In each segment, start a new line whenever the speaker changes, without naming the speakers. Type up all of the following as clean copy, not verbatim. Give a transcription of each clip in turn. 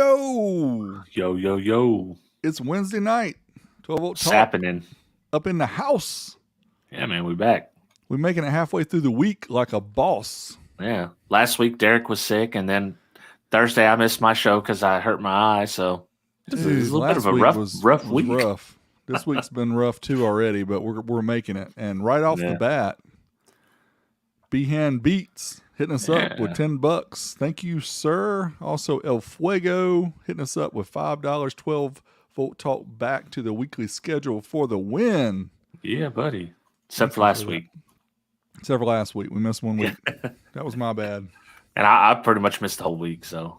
Yo,
Yo, yo, yo.
it's Wednesday night, 12 volt
What's
talk
happening?
up in the house.
Yeah, man, we back.
We're making it halfway through the week like a boss.
Yeah. Last week, Derek was sick, and then Thursday, I missed my show because I hurt my eye. So this is a
Dude,
little bit of
last
a
week
rough
was
week.
rough. This week's been rough too already, but we're making it. And right off the
Yeah.
bat, Behan Beats hitting us up with
Yeah.
$10. Thank you, sir. Also, El Fuego hitting us up with $5. 12 volt talk back to the weekly schedule for the win.
Yeah, buddy.
Thank
Except for
you
last
for that.
week.
Except for last week. We missed 1 week. That was my bad.
And I pretty much missed the whole week. So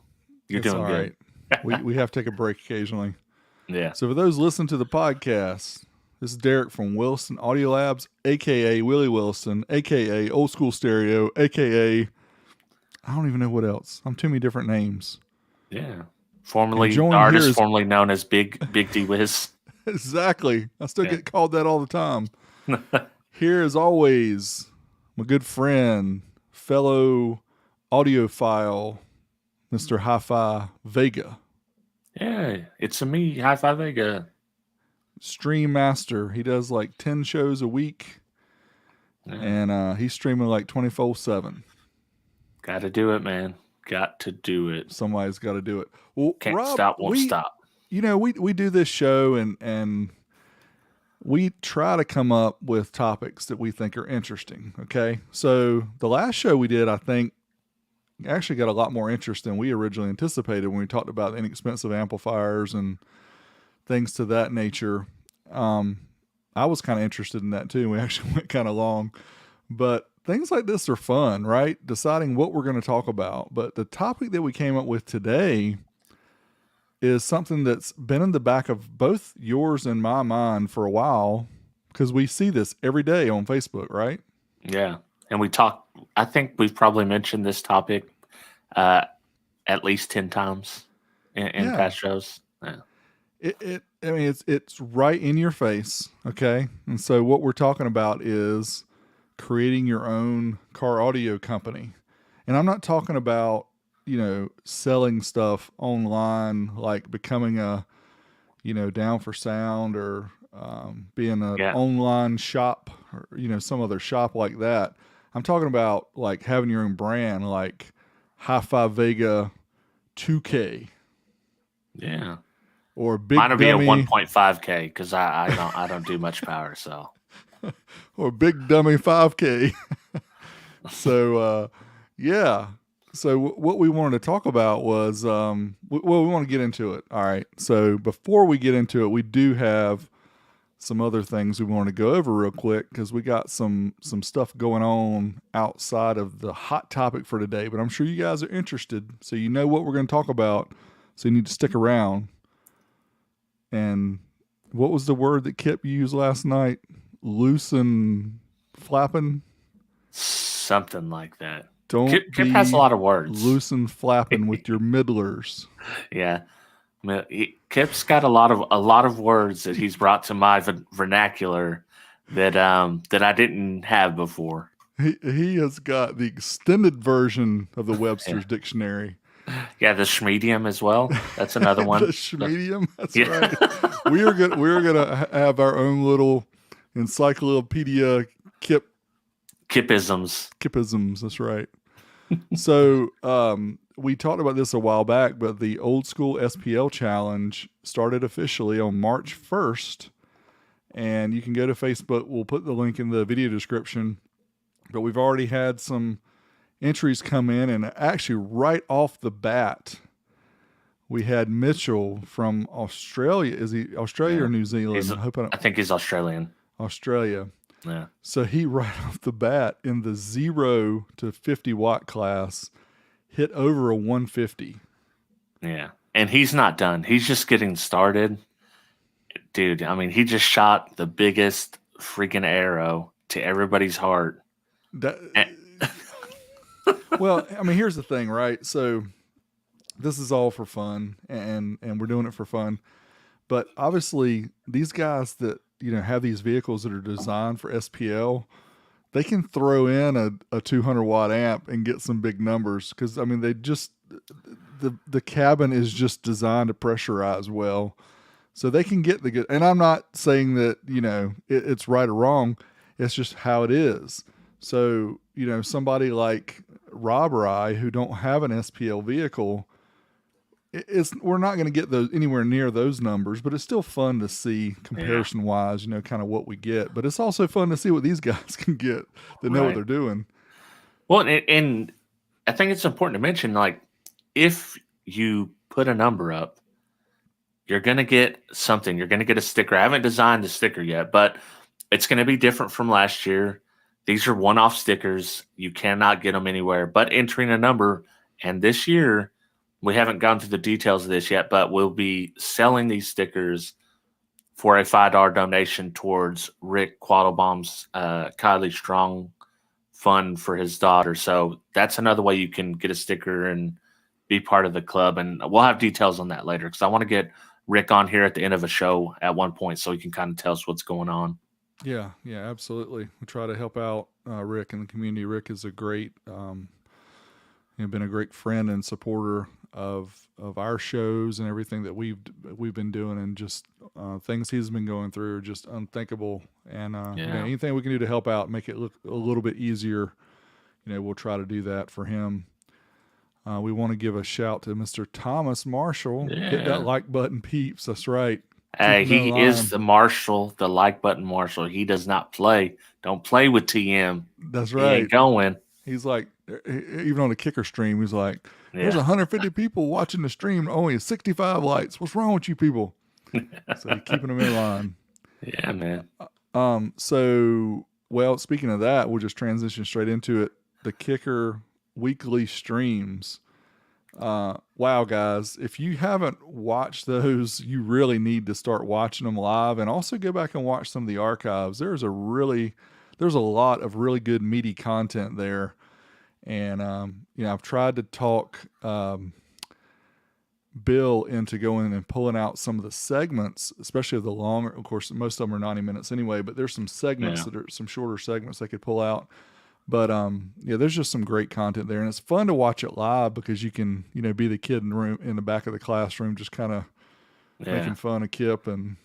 you're
It's
doing
all
good.
right. We have to take a break occasionally.
Yeah.
So for those listening to the podcast, this is Derek from Wilson Audio Labs, aka Willie Wilson, aka Old School Stereo, aka I don't even know what else. I'm too many different names.
Yeah. Formerly,
And
the
joined here
artist
is-
formerly known as Big D Wiz.
Exactly. I still
Yeah.
get called that all the time. Here, as always, my good friend, fellow audiophile, Mr. Hi-Fi Vega.
Yeah, it's a me, High Five Vega.
Stream master. He does like 10 shows a week,
Yeah.
and he's streaming like 24/7.
Got to do it, man. Got to do it.
Somebody's got to do it. Well,
Can't
Rob,
stop, won't stop.
You know, we do this show and we try to come up with topics that we think are interesting. Okay, so the last show we did, I think, actually got a lot more interest than we originally anticipated when we talked about inexpensive amplifiers and things to that nature. I was kind of interested in that too. We actually went kind of long, but things like this are fun, right? Deciding what we're going to talk about. But the topic that we came up with today is something that's been in the back of both yours and my mind for a while, because we see this every day on Facebook, right?
Yeah. And we talked, I think we've probably mentioned this topic at least 10 times in
Yeah.
past shows. Yeah.
I mean, it's right in your face, okay? And so what we're talking about is creating your own car audio company. And I'm not talking about, selling stuff online, like becoming a, Down for Sound or being an
Yeah.
online shop or, some other shop like that. I'm talking about like having your own brand, like Hi-Fi Vega 2K
Yeah.
or Big
Mine will be a
Dummy
1.5K because I don't do much power. So
or Big Dummy 5K. So, yeah. So what we wanted to talk about was, we want to get into it. All right. So before we get into it, we do have some other things we want to go over real quick because we got some stuff going on outside of the hot topic for today. But I'm sure you guys are interested, so you know what we're going to talk about. So you need to stick around. And what was the word that Kip used last night? Loose and flapping?
something like that.
Don't
Kip
be
has a lot of words.
loose and flapping with your middlers.
Yeah. I mean, Kip's got a lot of words that he's brought to my vernacular that I didn't have before.
He has got the extended version of the Webster's Dictionary.
Yeah, the Schmedium as well. That's another one.
The Schmedium. That's
Yeah.
right. We are gonna have our own little encyclopedia
Kipisms.
Kipisms. That's right. So we talked about this a while back, but the Old School SPL Challenge started officially on March 1st. And you can go to Facebook. We'll put the link in the video description. But we've already had some entries come in. And actually, right off the bat, we had Mitchell from Australia. Is he Australia or New Zealand?
I think he's Australian.
Australia.
Yeah.
So he, right off the bat, in the 0 to 50 watt class, hit over a 150.
Yeah. And he's not done. He's just getting started. Dude, I mean, he just shot the biggest freaking arrow to everybody's heart.
Well, I mean, here's the thing, right? So this is all for fun, and we're doing it for fun. But obviously, these guys that have these vehicles that are designed for SPL, they can throw in a 200 watt amp and get some big numbers because I mean they just the cabin is just designed to pressurize well, so they can get the good. And I'm not saying that it's right or wrong. It's just how it is. So somebody like Rob or I who don't have an SPL vehicle, we're not going to get those anywhere near those numbers, but it's still fun to see comparison wise, kind of what we get. But it's also fun to see what these guys can get that know what they're doing.
Well, and I think it's important to mention, like, if you put a number up, you're going to get something. You're going to get a sticker. I haven't designed the sticker yet, but it's going to be different from last year. These are one-off stickers. You cannot get them anywhere but entering a number. And this year, we haven't gone through the details of this yet, but we'll be selling these stickers for a $5 donation towards Rick Quattlebaum's Kylie Strong fund for his daughter. So that's another way you can get a sticker and be part of the club. And we'll have details on that later, because I want to get Rick on here at the end of a show at one point so he can kind of tell us what's going on.
Yeah, absolutely. We try to help out Rick and the community. Rick is a great, been a great friend and supporter of our shows and everything that we've been doing, and just things he's been going through are just unthinkable. And anything we can do to help out, make it look a little bit easier, we'll try to do that for him. We want to give a shout to Mr. Thomas Marshall. Hit that like button, peeps. That's right.
Hey, he is the Marshall, the like button Marshall. He does not play. Don't play with TM.
That's right.
He ain't going.
He's like, even on the kicker stream, he's like, there's 150 people watching the stream, only 65 likes. What's wrong with you people? So he's keeping them in line.
Yeah, man.
So, speaking of that, we'll just transition straight into it. The kicker weekly streams. Wow, guys, if you haven't watched those, you really need to start watching them live, and also go back and watch some of the archives. There's a lot of really good meaty content there. And, I've tried to talk, Bill into going and pulling out some of the segments, especially of the longer, of course, most of them are 90 minutes anyway, but there's some segments that are some shorter segments they could pull out. But there's just some great content there, and it's fun to watch it live because you can, be the kid in the back of the classroom, just kind of making fun of Kip and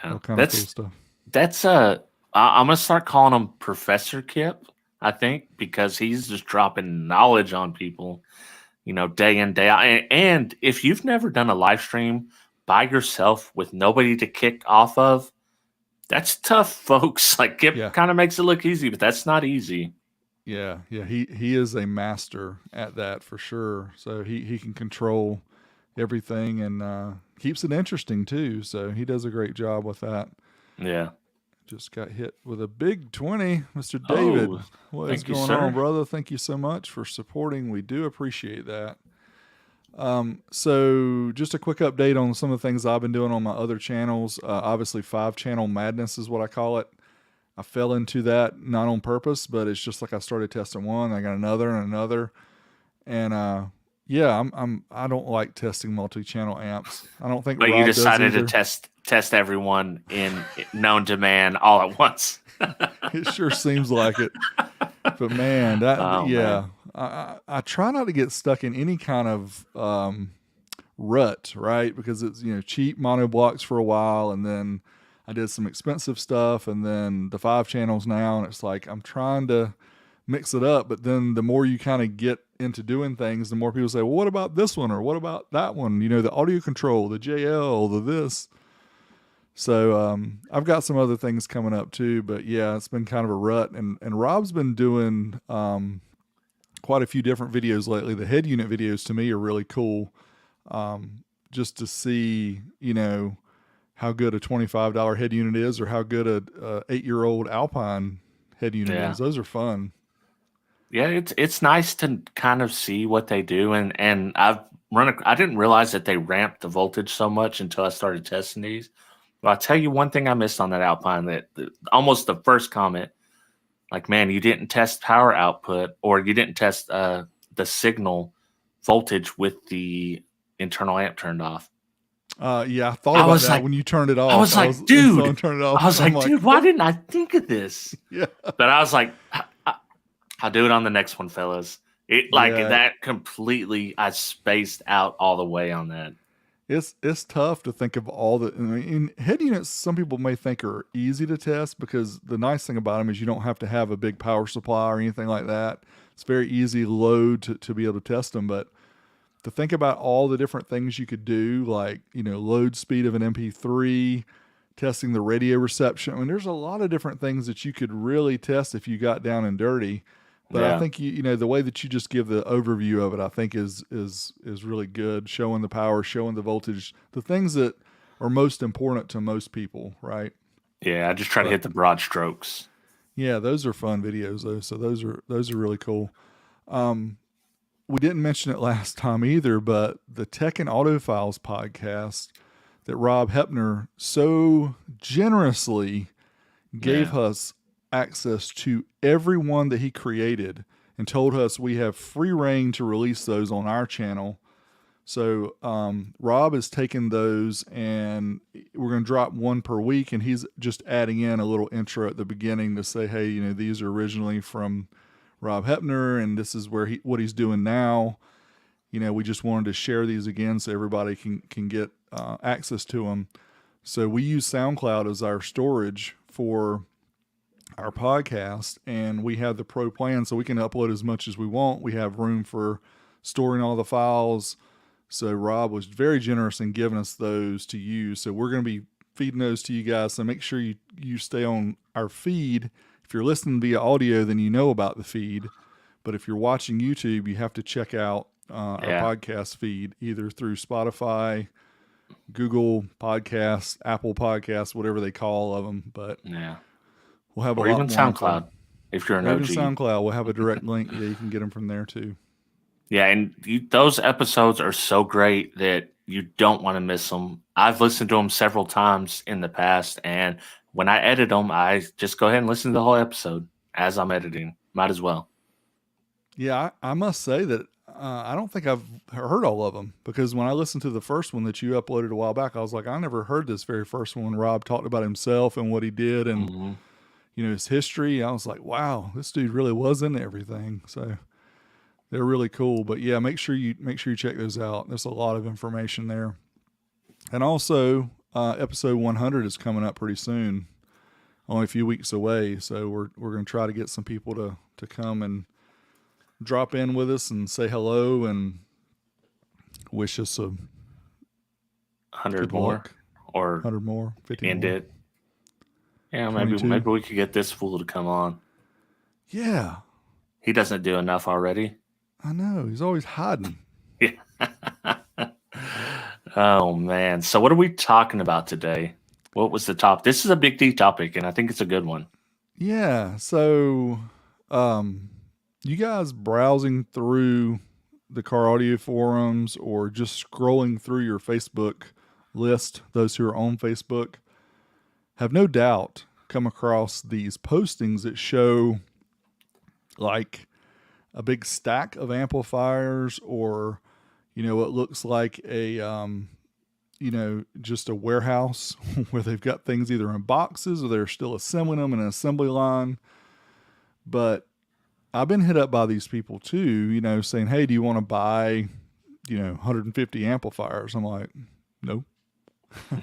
all kind of cool stuff.
That's I'm gonna start calling him Professor Kip, I think, because he's just dropping knowledge on people, day in, day out. And if you've never done a live stream by yourself with nobody to kick off of, that's tough, folks. Like, Kip kind of makes it look easy, but that's not easy.
Yeah. He is a master at that for sure. So he can control everything and keeps it interesting too. So he does a great job with that.
Yeah.
Just got hit with a big 20, Mr. David. What is going on, brother? Thank you so much for supporting. We do appreciate that. So just a quick update on some of the things I've been doing on my other channels. Obviously 5-channel madness is what I call it. I fell into that not on purpose, but it's just like I started testing one, I got another and another. And, I don't like testing multi-channel amps. I don't think.
But Rob you decided to test everyone in known demand all at once.
It sure seems like it. But man, man. I try not to get stuck in any kind of rut, right? Because it's cheap mono blocks for a while, and then I did some expensive stuff, and then the 5 channels now, and it's like I'm trying to mix it up. But then the more you kind of get into doing things, the more people say, well, what about this one, or what about that one? The audio control, the JL, the this. So I've got some other things coming up too, but it's been kind of a rut, and Rob's been doing quite a few different videos lately. The head unit videos to me are really cool, just to see how good a $25 head unit is, or how good a 8-year-old Alpine head unit is. Those are fun.
Yeah, it's nice to kind of see what they do, and I didn't realize that they ramped the voltage so much until I started testing these. But I'll tell you one thing I missed on that Alpine, that almost the first comment, like, man, you didn't test power output, or you didn't test the signal voltage with the internal amp turned off.
I thought about that when you turned it off.
I was like, dude, why didn't I think of this?
Yeah.
But I was like, I'll do it on the next one, fellas. It like
Yeah,
that completely. I spaced out all the way on that.
it's tough to think of all the. I mean, head units. Some people may think are easy to test because the nice thing about them is you don't have to have a big power supply or anything like that. It's very easy load to be able to test them, but to think about all the different things you could do, like, load speed of an MP3, testing the radio reception. I mean, there's a lot of different things that you could really test if you got down and dirty. But I
Yeah,
think the way that you just give the overview of it, I think is really good, showing the power, showing the voltage, the things that are most important to most people, right?
yeah. I just try to
But
hit the broad strokes.
yeah, those are fun videos though. So those are really cool. Um, we didn't mention it last time either, but the Tech and Autofiles podcast that Rob Hepner so generously gave
Yeah,
us access to everyone that he created and told us we have free reign to release those on our channel. So Rob has taken those and we're going to drop one per week, and he's just adding in a little intro at the beginning to say, hey, these are originally from Rob Hepner, and this is what he's doing now. We just wanted to share these again so everybody can get access to them. So we use SoundCloud as our storage for our podcast, and we have the pro plan so we can upload as much as we want. We have room for storing all the files. So Rob was very generous in giving us those to use. So we're going to be feeding those to you guys. So make sure you stay on our feed. If you're listening via audio, then you know about the feed. But if you're watching YouTube, you have to check out our
yeah,
podcast feed either through Spotify, Google Podcasts, Apple Podcasts, whatever they call all of them. But
yeah.
we'll have a
Or
lot
even
more info.
SoundCloud if you're an
Or even
OG.
SoundCloud, we'll have a direct link. Yeah, you can get them from there too.
Yeah, and those episodes are so great that you don't want to miss them. I've listened to them several times in the past, and when I edit them, I just go ahead and listen to the whole episode as I'm editing. Might as well.
Yeah, I must say that I don't think I've heard all of them, because when I listened to the first one that you uploaded a while back, I was like, I never heard this very first one when Rob talked about himself and what he did and
Hmm.
his history. I was like, wow, this dude really was into everything. So they're really cool. But yeah, make sure you check those out. There's a lot of information there. And also, episode 100 is coming up pretty soon, only a few weeks away. So we're going to try to get some people to come and drop in with us and say hello and wish us a
100
good
more
luck.
or
100 more, 50
end
more,
it. Yeah, maybe
22.
maybe we could get this fool to come on.
Yeah,
He doesn't do enough already.
I know. He's always hiding.
Yeah. Oh man. So what are we talking about today? What was the top? This is a big D topic, and I think it's a good one.
Yeah. So, you guys browsing through the car audio forums or just scrolling through your Facebook list, those who are on Facebook, have no doubt come across these postings that show like a big stack of amplifiers, or what looks like a just a warehouse where they've got things either in boxes or they're still assembling them in an assembly line. But I've been hit up by these people too, saying, hey, do you want to buy 150 amplifiers? I'm like, no.
No,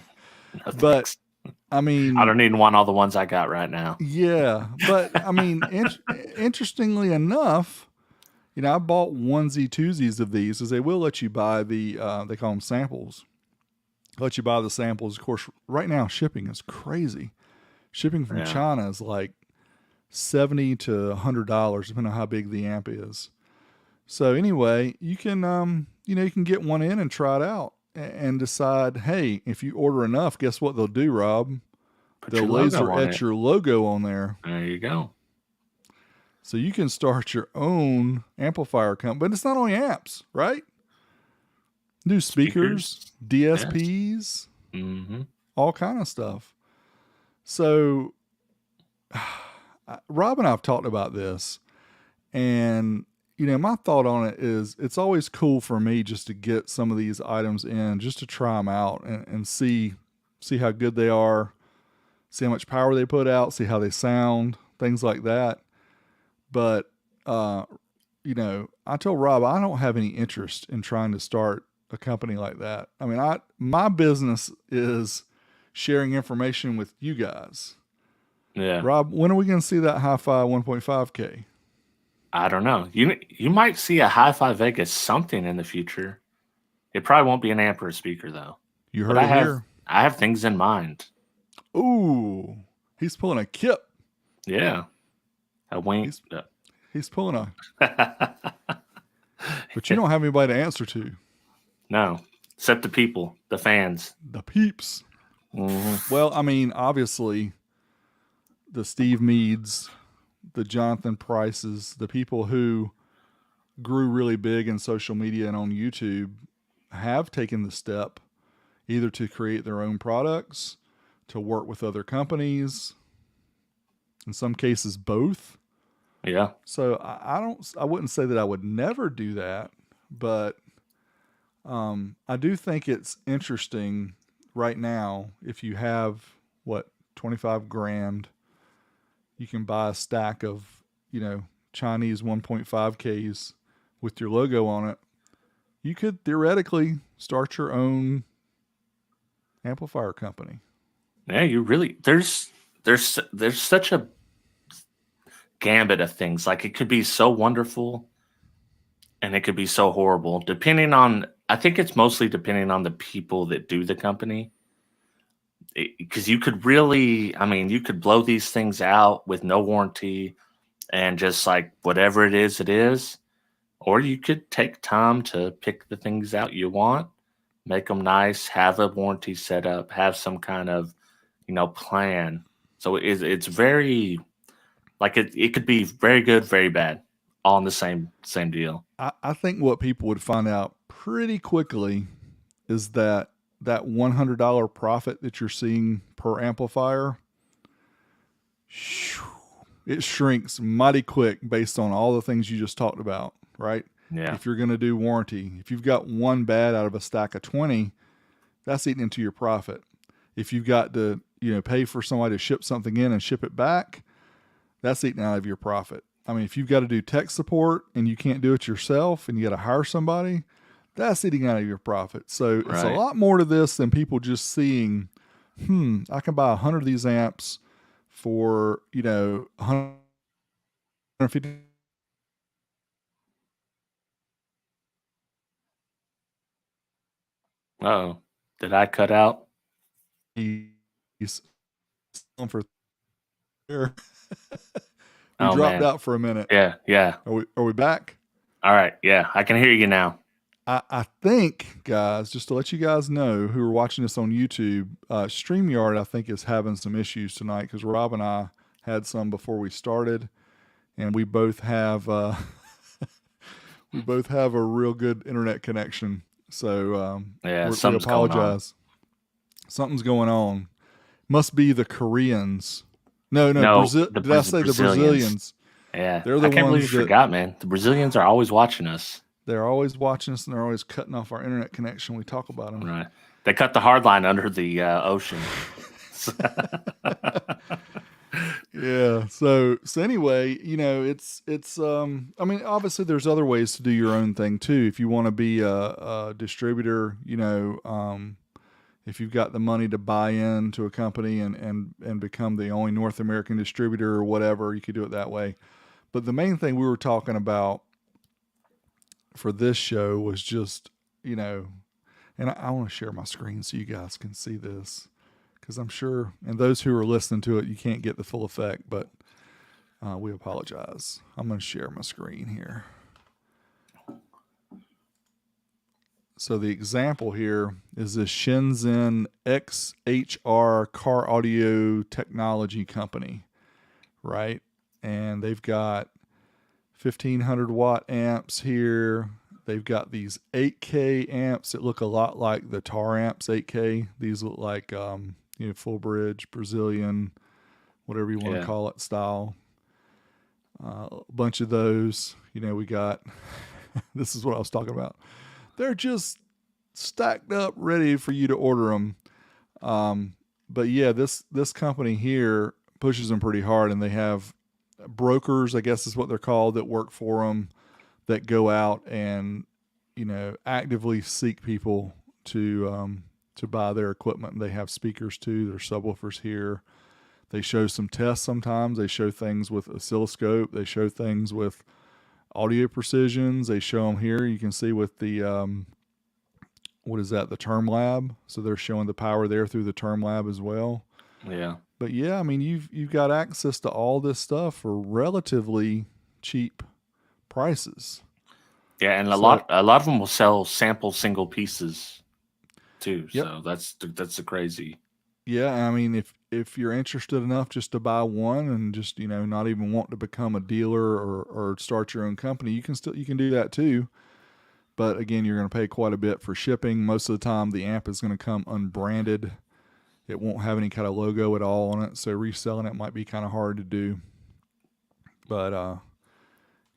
But
thanks.
I mean,
I don't even want all the ones I got right now.
yeah, but I mean, interestingly enough, I bought onesie twosies of these, because they will let you buy the they call them samples. Let you buy the samples. Of course, right now shipping is crazy. Shipping from
Yeah.
China is like $70 to $100, depending on how big the amp is. So anyway, you can you can get one in and try it out and decide. Hey, if you order enough, guess what they'll do, Rob?
Put
They'll
your logo
laser
on
etch
it.
your logo on there.
There you go.
So you can start your own amplifier company. But it's not only amps, right? New speakers,
Yes.
DSPs,
Mm-hmm.
all kind of stuff. So Rob and I have talked about this, and my thought on it is it's always cool for me just to get some of these items in, just to try them out and see how good they are, see how much power they put out, see how they sound, things like that. But I told Rob I don't have any interest in trying to start a company like that. I mean, my business is sharing information with you guys.
Yeah.
Rob, when are we going to see that Hi-Fi 1.5K?
I don't know. You might see a Hi-Fi Vegas something in the future. It probably won't be an Ampere speaker though.
You
But
heard it here.
I have things in mind.
Ooh, he's pulling a Kip.
Yeah. A wink.
He's he's pulling a. But you don't have anybody to answer to.
No. Except the people, the fans.
The peeps.
Hmm.
Well, I mean, obviously, the Steve Meads, the Jonathan Prices, the people who grew really big in social media and on YouTube have taken the step either to create their own products, to work with other companies, in some cases both.
Yeah.
So I wouldn't say that I would never do that, but I do think it's interesting right now. If you have what 25 grand, you can buy a stack of Chinese 1.5Ks with your logo on it. You could theoretically start your own amplifier company.
Yeah, you really there's such a gambit of things. Like it could be so wonderful and it could be so horrible depending on I think it's mostly depending on the people that do the company. Because you could really, I mean, you could blow these things out with no warranty and just like whatever it is, or you could take time to pick the things out you want, make them nice, have a warranty set up, have some kind of, plan. So it's very like it could be very good, very bad, all in the same deal.
I think what people would find out pretty quickly is that $100 profit that you're seeing per amplifier, it shrinks mighty quick based on all the things you just talked about, right?
Yeah.
If you're going to do warranty, if you've got one bad out of a stack of 20, that's eating into your profit. If you've got to, pay for somebody to ship something in and ship it back, that's eating out of your profit. I mean, if you've got to do tech support and you can't do it yourself and you got to hire somebody, that's eating out of your profit. So it's a
Right.
lot more to this than people just seeing, I can buy 100 of these amps for, 150.
Oh, did I cut out?
For there. We
Oh
dropped
man.
out for a minute.
Yeah, yeah.
Are we back?
All right. Yeah, I can hear you now.
I think, guys, just to let you guys know who are watching this on YouTube, StreamYard, I think, is having some issues tonight because Rob and I had some before we started, and we both have we both have a real good internet connection. So
Yeah,
we
something's going on.
apologize. Something's going on. Must be the Koreans. No,
No,
Brazil.
the
Did I say the
Brazilians.
Brazilians?
Yeah,
They're the
I can't believe
ones
you
that
forgot, man. The Brazilians are always watching us.
they're always watching us and they're always cutting off our internet connection. We talk about them.
Right. They cut the hard line under the ocean.
Yeah. So anyway, it's I mean, obviously there's other ways to do your own thing too. If you want to be a distributor, if you've got the money to buy into a company and become the only North American distributor or whatever, you could do it that way. But the main thing we were talking about for this show was just, and I want to share my screen so you guys can see this because I'm sure, and those who are listening to it, you can't get the full effect, but we apologize. I'm going to share my screen here. So the example here is this Shenzhen XHR car audio technology company, right? And they've got 1500 watt amps here. They've got these 8K amps that look a lot like the Tar amps 8K. These look like full bridge, Brazilian, whatever you want to call it, style. A bunch of those. We got. This is what I was talking about. They're just stacked up, ready for you to order them. But yeah, this company here pushes them pretty hard, and they have brokers, I guess is what they're called, that work for them. that go out and actively seek people to buy their equipment. They have speakers too. There's subwoofers here. They show some tests sometimes. They show things with oscilloscope. They show things with audio precisions. They show them here. You can see with the what is that? The Term Lab. So they're showing the power there through the Term Lab as well.
Yeah.
But yeah, I mean, you've got access to all this stuff for relatively cheap prices.
Yeah, and a
So
lot of them will sell sample single pieces too.
yep,
So that's the crazy.
yeah. I mean, if you're interested enough just to buy one and just not even want to become a dealer or start your own company, you can do that too. But again, you're going to pay quite a bit for shipping. Most of the time, the amp is going to come unbranded. It won't have any kind of logo at all on it, so reselling it might be kind of hard to do. But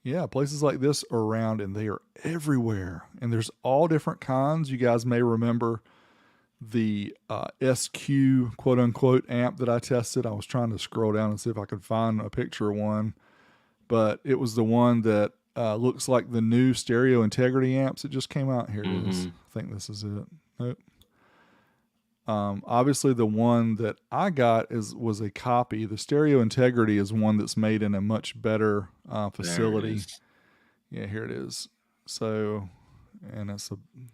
yeah, places like this are around and they are everywhere. And there's all different kinds. You guys may remember the SQ quote unquote amp that I tested. I was trying to scroll down and see if I could find a picture of one, but it was the one that looks like the new Stereo Integrity amps. It just came out. Here it is. I think this is it. Nope. Obviously, the one that I got was a copy. The Stereo Integrity is one that's made in a much better facility. Yeah, here it is. So, and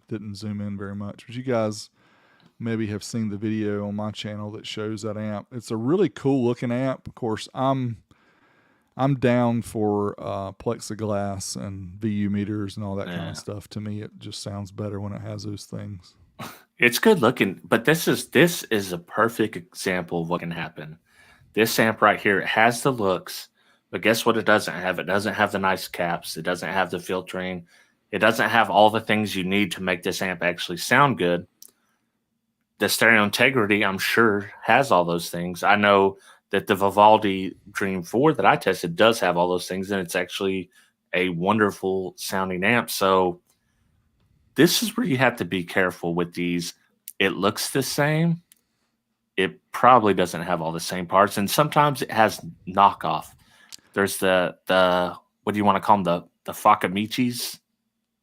didn't zoom in very much, but you guys maybe have seen the video on my channel that shows that amp. It's a really cool looking amp. Of course, I'm down for plexiglass and VU meters and all that kind of stuff. To me, it just sounds better when it has those things.
It's good looking, but this is a perfect example of what can happen. This amp right here, it has the looks, but guess what it doesn't have? It doesn't have the nice caps. It doesn't have the filtering. It doesn't have all the things you need to make this amp actually sound good. The Stereo Integrity, I'm sure, has all those things. I know that the Vivaldi Dream 4 that I tested does have all those things, and it's actually a wonderful sounding amp. So this is where you have to be careful with these. It looks the same. It probably doesn't have all the same parts, and sometimes it has knockoff. There's the what do you want to call them? The Fakamichis.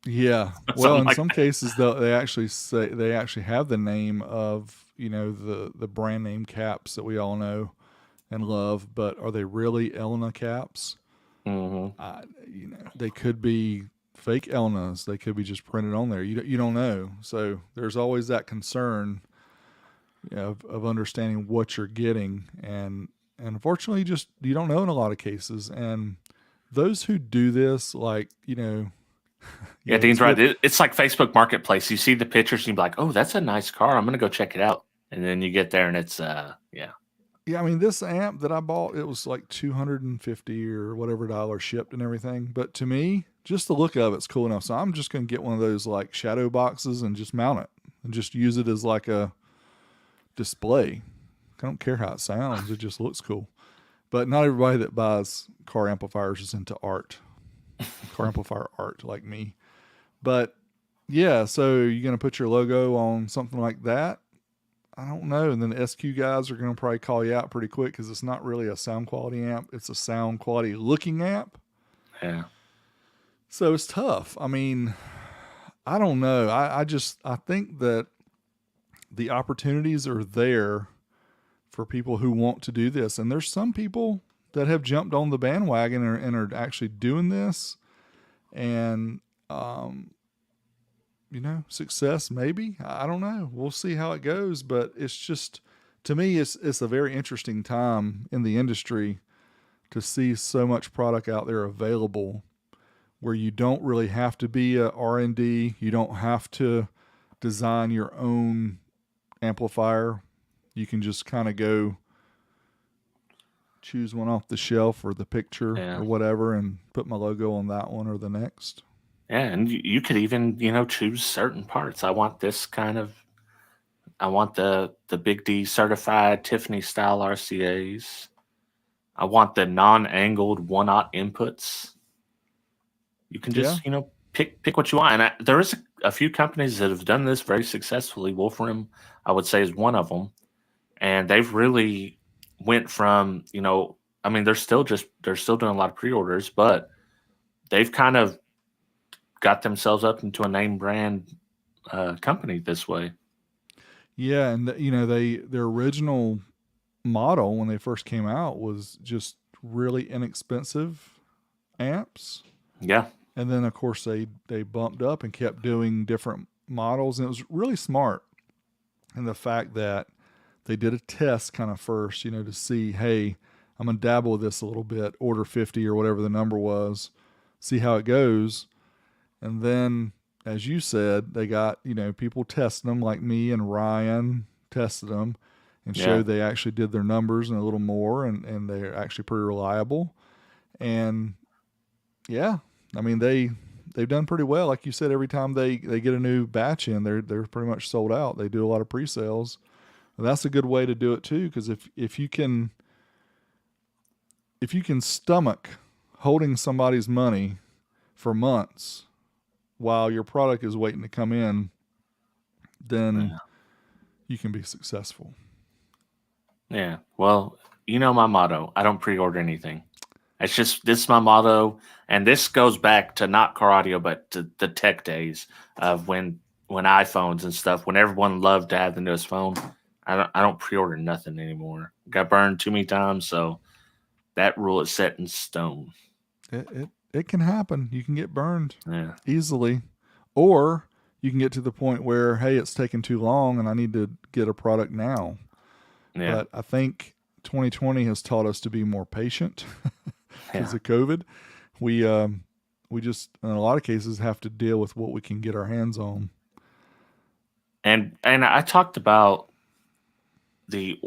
Yeah. Well, in some cases, though, they actually have the name of the brand name caps that we all know and love, but are they really Elna caps? They could be fake Elnas. They could be just printed on there. You don't know. So there's always that concern of understanding what you're getting, and unfortunately, you don't know in a lot of cases. And those who do this,
yeah, Dean's right. It's like Facebook Marketplace. You see the pictures and you're like, "Oh, that's a nice car. I'm going to go check it out." And then you get there and it's yeah.
Yeah, I mean, this amp that I bought, it was like $250 or whatever dollars shipped and everything. But to me, just the look of it's cool enough. So I'm just going to get one of those like shadow boxes and just mount it and just use it as like a display. I don't care how it sounds. It just looks cool. But not everybody that buys car amplifiers is into art, car amplifier art like me. But yeah, so you're going to put your logo on something like that? I don't know. And then the SQ guys are going to probably call you out pretty quick because it's not really a sound quality amp. It's a sound quality looking amp.
Yeah.
So it's tough. I mean, I don't know. I think that the opportunities are there for people who want to do this. And there's some people that have jumped on the bandwagon and are actually doing this. And, success maybe. I don't know. We'll see how it goes. But it's just, to me, it's a very interesting time in the industry to see so much product out there available where you don't really have to be a R&D. You don't have to design your own amplifier. You can just kind of go choose one off the shelf or the picture or whatever and put my logo on that one or the next.
Yeah, and you could even, choose certain parts. I want the Big D certified Tiffany style RCAs. I want the non-angled 1/0 inputs. You can just, pick what you want. And there is a few companies that have done this very successfully. Wolfram, I would say, is one of them. And they've really went from, they're still doing a lot of pre-orders, but they've kind of got themselves up into a name brand company this way.
Yeah, and their original model when they first came out was just really inexpensive amps,
Yeah,
and then of course they bumped up and kept doing different models, and it was really smart. And the fact that they did a test kind of first, to see, hey, I'm gonna dabble with this a little bit, order 50 or whatever the number was, see how it goes, and then, as you said, they got people testing them like me and Ryan tested them and
yeah.
showed they actually did their numbers and a little more, and they're actually pretty reliable. And yeah, I mean they've done pretty well. Like you said, every time they get a new batch in, they're pretty much sold out. They do a lot of pre-sales. And that's a good way to do it too, because if you can stomach holding somebody's money for months while your product is waiting to come in, then
Yeah.
you can be successful.
Yeah. Well, you know my motto. I don't pre-order anything. It's just this is my motto, and this goes back to not car audio, but to the tech days of when iPhones and stuff, when everyone loved to have the newest phone. I don't pre-order nothing anymore. Got burned too many times, so that rule is set in stone.
It can happen. You can get burned
Yeah.
easily, or you can get to the point where, hey, it's taking too long and I need to get a product now.
Yeah.
But I think 2020 has taught us to be more patient because
Yeah.
of COVID. We just in a lot of cases have to deal with what we can get our hands on.
And I talked about the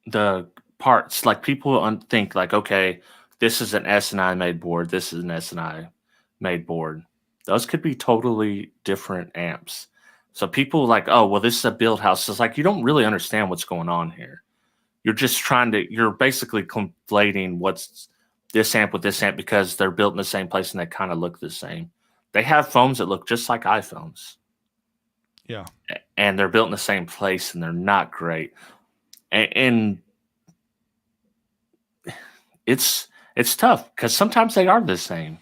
the parts. Like people think like, okay, this is an S&I made board, this is an S&I made board. Those could be totally different amps. So people like, oh, well, this is a build house. It's like you don't really understand what's going on here. You're basically conflating what's this amp with this amp because they're built in the same place and they kind of look the same. They have phones that look just like iPhones,
Yeah.
and they're built in the same place and they're not great. And it's tough because sometimes they are the same.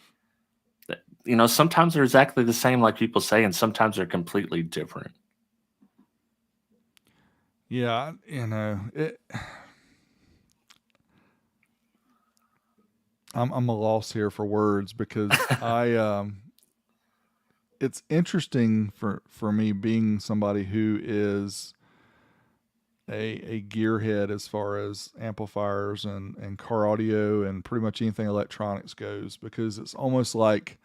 Sometimes they're exactly the same, like people say, and sometimes they're completely different.
Yeah, I'm a loss here for words because it's interesting for me being somebody who is a gearhead as far as amplifiers and car audio and pretty much anything electronics goes, because it's almost like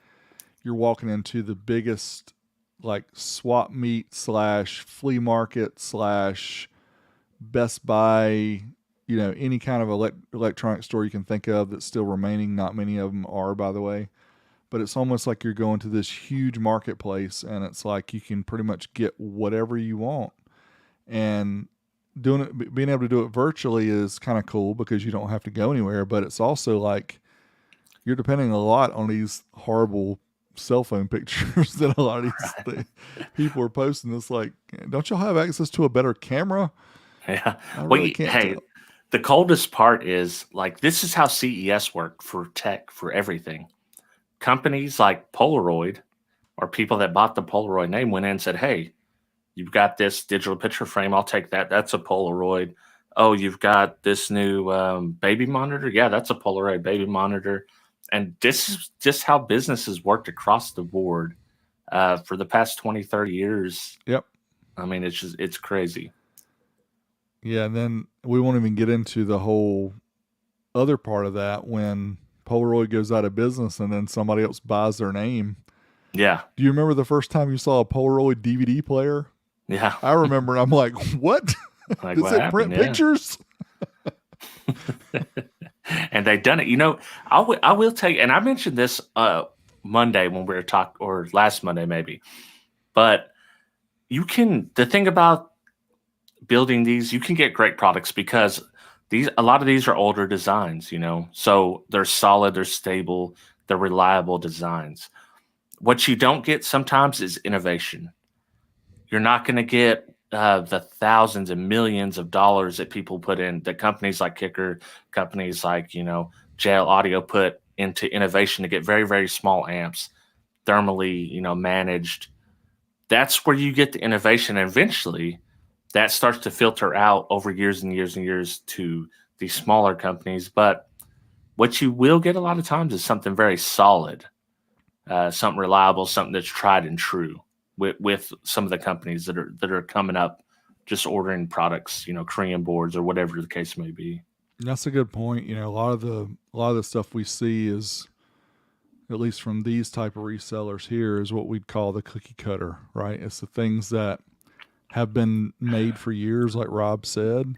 you're walking into the biggest like swap meet slash flea market slash Best Buy, any kind of electronic store you can think of that's still remaining. Not many of them are, by the way. But it's almost like you're going to this huge marketplace, and it's like you can pretty much get whatever you want. And being able to do it virtually is kind of cool because you don't have to go anywhere. But it's also like you're depending a lot on these horrible cell phone pictures that a lot of these people are posting. It's like, don't y'all have access to a better camera?
Yeah.
I
Well,
really can't
hey,
tell.
the coldest part is like this is how CES worked for tech for everything. Companies like Polaroid or people that bought the Polaroid name went in and said, "Hey, you've got this digital picture frame. I'll take that. That's a Polaroid. Oh, you've got this new baby monitor. Yeah, that's a Polaroid baby monitor." And this is just how businesses worked across the board for the past 20, 30 years.
Yep.
I mean, it's crazy.
Yeah, and then we won't even get into the whole other part of that when Polaroid goes out of business and then somebody else buys their name.
Yeah.
Do you remember the first time you saw a Polaroid DVD player?
Yeah.
I remember, and I'm like, what?
Like
Does
what
it
happened?
print
Yeah.
pictures?
And they've done it. I will tell you, and I mentioned this Monday when we were talking, or last Monday maybe, but the thing about building these, you can get great products because a lot of these are older designs, so they're solid, they're stable, they're reliable designs. What you don't get sometimes is innovation. You're not going to get the thousands and millions of dollars that people put in, that companies like Kicker, companies like JL Audio put into innovation to get very, very small amps. thermally, managed. That's where you get the innovation. And eventually that starts to filter out over years and years and years to these smaller companies. But what you will get a lot of times is something very solid, something reliable, something that's tried and true with some of the companies that are coming up, just ordering products, Korean boards or whatever the case may be.
That's a good point. A lot of the stuff we see is, at least from these type of resellers here, is what we'd call the cookie cutter, right? It's the things that have been made for years, like Rob said.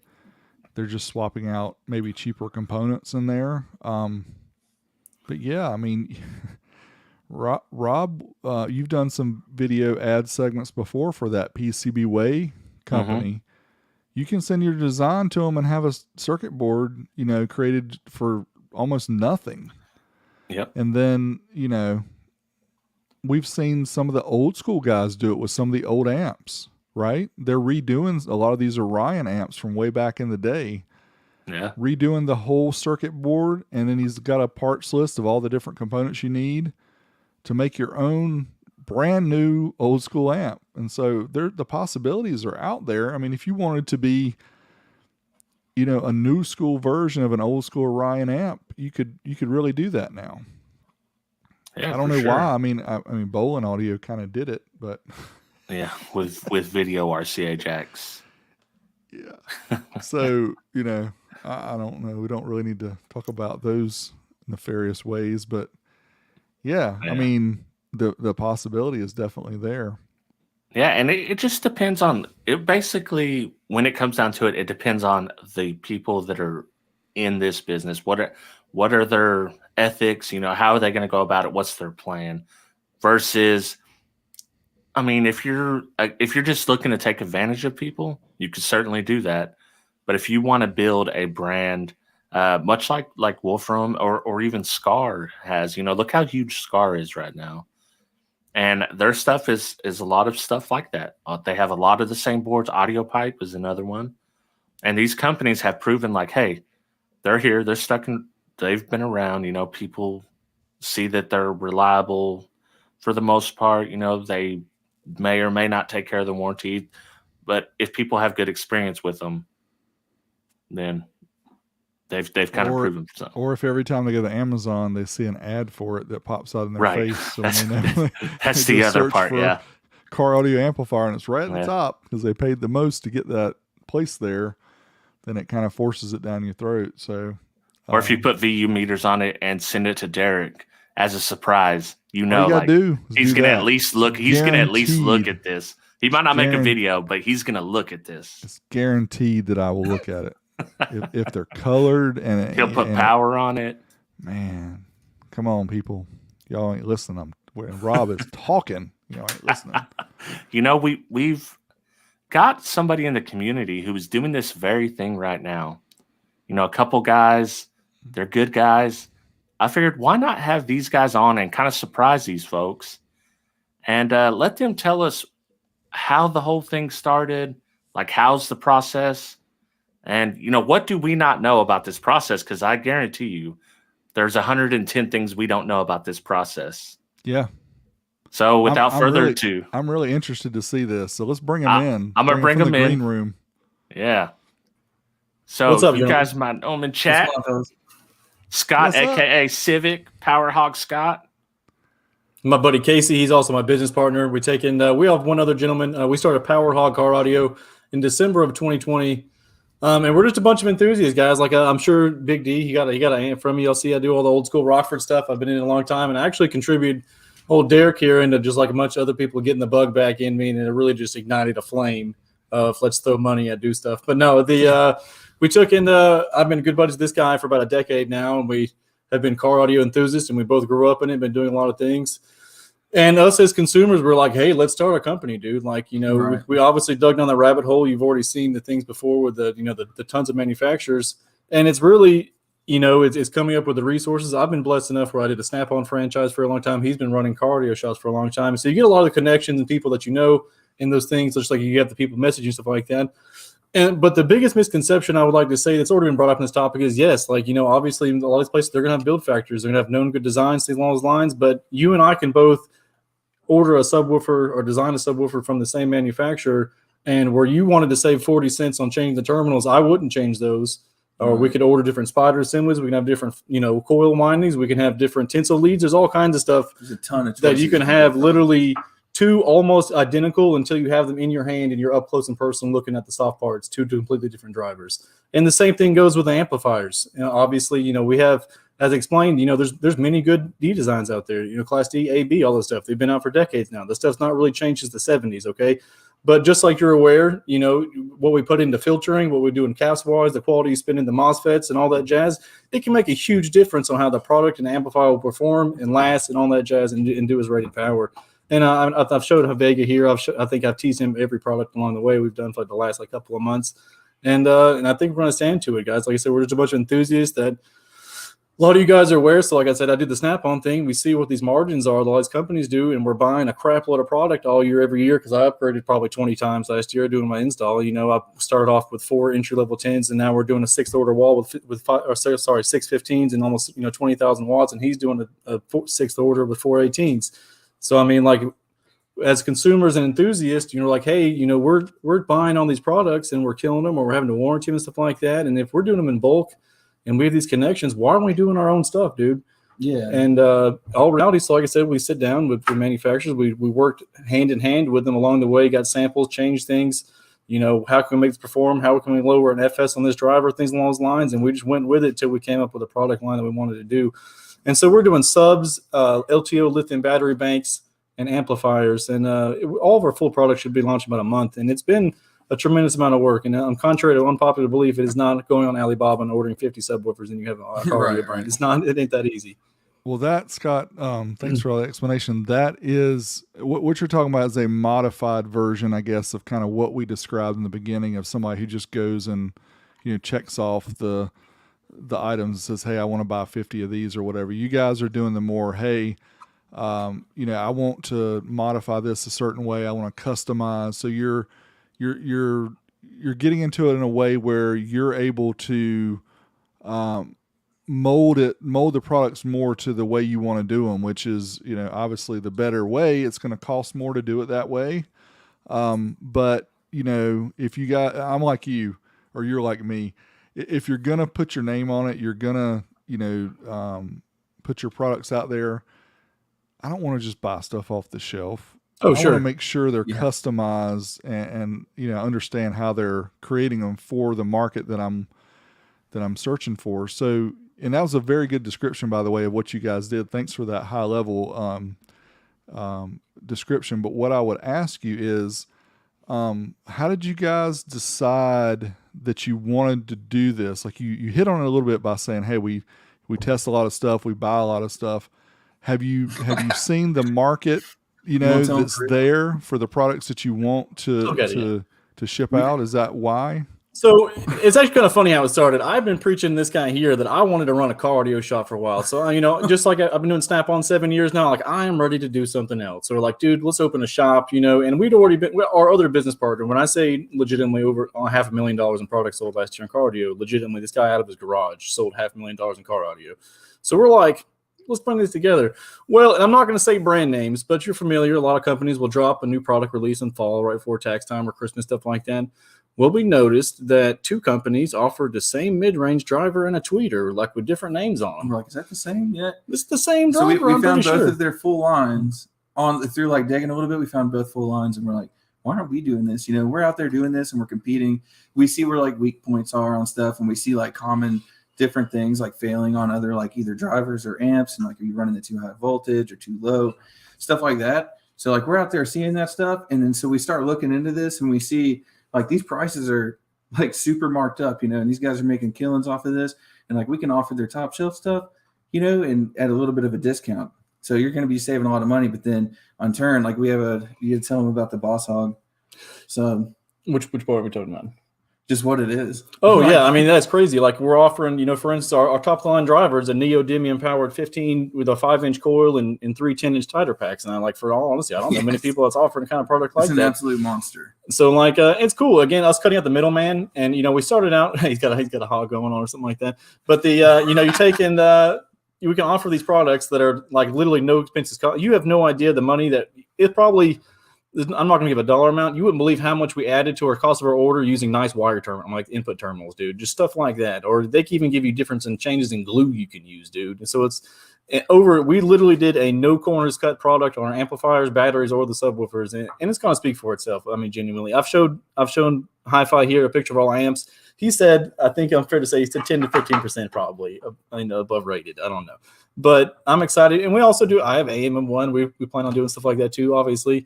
They're just swapping out maybe cheaper components in there. But yeah, I mean, Rob, you've done some video ad segments before for that PCB Way company. Mm-hmm. You can send your design to them and have a circuit board, created for almost nothing.
Yep.
And then, we've seen some of the old school guys do it with some of the old amps, right? They're redoing a lot of these Orion amps from way back in the day.
Yeah.
Redoing the whole circuit board, and then he's got a parts list of all the different components you need to make your own brand new old school amp. And so the possibilities are out there. I mean, if you wanted to be, a new school version of an old school Orion amp, you could really do that now.
Yeah,
I don't know why. I mean, Bolin Audio kind of did it, but
yeah, with video RCA jacks.
Yeah. So, I don't know. We don't really need to talk about those nefarious ways, but yeah. I mean, the possibility is definitely there.
Yeah, and it just depends on it. Basically, when it comes down to it, it depends on the people that are in this business. What are their ethics? How are they going to go about it? What's their plan? Versus, I mean, if you're just looking to take advantage of people, you could certainly do that. But if you want to build a brand, much like Wolfram or even Scar has, look how huge Scar is right now. And their stuff is a lot of stuff like that. They have a lot of the same boards. Audio Pipe is another one. And these companies have proven like, hey, they're here. They're they've been around. People see that they're reliable for the most part. They may or may not take care of the warranty. But if people have good experience with them, then they've kind of proven something.
Or if every time they go to Amazon, they see an ad for it that pops out in their face. So
that's the other part, yeah.
Car audio amplifier, and it's right at the top because they paid the most to get that placed there. Then it kind of forces it down your throat. So,
or if you put VU meters on it and send it to Derek as a surprise,
he's gonna
at least look. He's gonna at least look at this. He might not make a video, but he's gonna look at this.
It's guaranteed that I will look at it. if they're colored and
he'll put power on it.
Man, come on, people. Y'all ain't listening. When Rob is talking, y'all ain't listening.
We've got somebody in the community who is doing this very thing right now. A couple guys, they're good guys. I figured why not have these guys on and kind of surprise these folks and let them tell us how the whole thing started, like how's the process. And, what do we not know about this process? Because I guarantee you there's 110 things we don't know about this process.
Yeah.
So without further ado.
I'm really interested to see this. So let's bring him in.
I'm going to bring him in.
Green room.
Yeah. So what's up, you guys might know him in chat. Scott, a.k.a. Civic, Power Hog Scott.
My buddy Casey, he's also my business partner. We have one other gentleman. We started Power Hog Car Audio in December of 2020. And we're just a bunch of enthusiasts, guys. Like I'm sure Big D, he got an amp from me. You'll see I do all the old school Rockford stuff. I've been in it a long time, and I actually contribute old Derek here into just like a bunch of other people getting the bug back in me, and it really just ignited a flame of let's throw money at do stuff. But no, we took in I've been good buddies with this guy for about a decade now, and we have been car audio enthusiasts, and we both grew up in it, been doing a lot of things. And us as consumers, we're like, hey, let's start a company, dude. Like, right. we obviously dug down the rabbit hole. You've already seen the things before with the tons of manufacturers. And it's really, it's coming up with the resources. I've been blessed enough where I did a Snap-on franchise for a long time. He's been running car audio shops for a long time. So you get a lot of the connections and people that in those things, just like you have the people messaging stuff like that. But the biggest misconception I would like to say that's already been brought up in this topic is, yes, obviously a lot of these places, they're going to have build factories. They're going to have known good designs, things along those lines. But you and I can both order a subwoofer or design a subwoofer from the same manufacturer, and where you wanted to save 40 cents on changing the terminals, I wouldn't change those. Or we could order different spider assemblies. We can have different, coil windings. We can have different tinsel leads. There's all kinds of stuff
There's a ton of
that you
choices.
can have literally two almost identical until you have them in your hand and you're up close and personal looking at the soft parts, two completely different drivers. And the same thing goes with the amplifiers. Obviously, we have, as explained, there's many good D designs out there, Class D, A, B, all this stuff. They've been out for decades now. This stuff's not really changed since the 70s, okay? But just like you're aware, what we put into filtering, what we do in CAPS wise, the quality you spend in the MOSFETs and all that jazz, it can make a huge difference on how the product and the amplifier will perform and last and all that jazz and do his rated power. And I've showed Vega here. I think I've teased him every product along the way we've done for the last couple of months. And I think we're going to stand to it, guys. Like I said, we're just a bunch of enthusiasts that a lot of you guys are aware. So like I said, I did the Snap-on thing. We see what these margins are, a lot of these companies do, and we're buying a crap load of product all year, every year, because I upgraded probably 20 times last year doing my install. I started off with 4 entry-level 10s, and now we're doing a 6th order wall with 6 15s and almost 20,000 watts, and he's doing a 6th order with 4 18s. So I mean, like, as consumers and enthusiasts, like, hey, we're buying all these products and we're killing them, or we're having to warranty them and stuff like that. And if we're doing them in bulk and we have these connections, why aren't we doing our own stuff, dude?
Yeah.
And all reality, so like I said, we sit down with the manufacturers. We worked hand in hand with them along the way, got samples, changed things. How can we make this perform? How can we lower an FS on this driver? Things along those lines. And we just went with it till we came up with a product line that we wanted to do. And so we're doing subs, LTO lithium battery banks, and amplifiers. And all of our full products should be launched in about a month. And it's been a tremendous amount of work. And contrary to unpopular belief, it is not going on Alibaba and ordering 50 subwoofers and you have a car brand. It's not. It ain't that easy.
Well, that, Scott, thanks for all the explanation. That is what you're talking about is a modified version, I guess, of kind of what we described in the beginning of somebody who just goes and checks off the items and says, hey, I want to buy 50 of these or whatever. You guys are doing the more, hey, I want to modify this a certain way. I want to customize. So you're getting into it in a way where you're able to mold the products more to the way you want to do them, which is, obviously the better way. It's going to cost more to do it that way. But if you I'm like you, or you're like me, if you're going to put your name on it, you're going to, put your products out there. I don't want to just buy stuff off the shelf.
Oh,
I
sure.
want to make sure they're customized and understand how they're creating them for the market that I'm searching for. So, and that was a very good description, by the way, of what you guys did. Thanks for that high level description. But what I would ask you is, how did you guys decide that you wanted to do this? Like you hit on it a little bit by saying, hey, we test a lot of stuff, we buy a lot of stuff. Have you seen the market, that's there for the products that you want to ship out? Is that why?
So it's actually kind of funny how it started. I've been preaching this guy here that I wanted to run a car audio shop for a while. So, just like I've been doing Snap-on 7 years now, like I am ready to do something else. So we're like, dude, let's open a shop, and we'd already been our other business partner. When I say legitimately over $500,000 in products sold last year in car audio, legitimately this guy out of his garage sold $500,000 in car audio. So we're like, let's bring these together. Well, and I'm not going to say brand names, but you're familiar. A lot of companies will drop a new product release in fall right before tax time or Christmas, stuff like that. Well, we noticed that 2 companies offered the same mid-range driver and a tweeter, like with different names on them.
We're like, is that the same? Yeah.
It's the same
So
driver.
we found both of their full lines through like digging a little bit. We found both full lines and we're like, why aren't we doing this? We're out there doing this and we're competing. We see where like weak points are on stuff, and we see like common different things like failing on other like either drivers or amps, and like are you running it too high voltage or too low, stuff like that. So like we're out there seeing that stuff, and then so we start looking into this and we see like these prices are like super marked up, and these guys are making killings off of this, and like we can offer their top shelf stuff, and at a little bit of a discount. So you're going to be saving a lot of money, but then on turn, like you had tell them about the Boss Hog. So
Which part are we talking about?
just what it is.
Oh, yeah. I mean, that's crazy. Like we're offering, for instance, our top line driver is a neodymium powered 15 with a 5-inch coil and 3 10-inch titer packs. And I like, for all honesty, I don't know many people that's offering a kind of product like
It's an
that.
absolute monster.
So like, it's cool. Again, us cutting out the middleman, and we started out. He's got a hog going on or something like that. But the you take in we can offer these products that are like literally no expenses. You have no idea the money that it probably. I'm not going to give a dollar amount. You wouldn't believe how much we added to our cost of our order using nice wire terminal, like input terminals, dude. Just stuff like that. Or they can even give you difference in changes in glue you can use, dude. And so it's over. We literally did a no corners cut product on our amplifiers, batteries, or the subwoofers, and it's going to speak for itself. I mean, genuinely, I've shown Hi-Fi here a picture of all amps. He said, I think I'm fair to say, he said 10 to 15% probably, above rated. I don't know, but I'm excited. And we also do. I have AMM1. We plan on doing stuff like that too, obviously.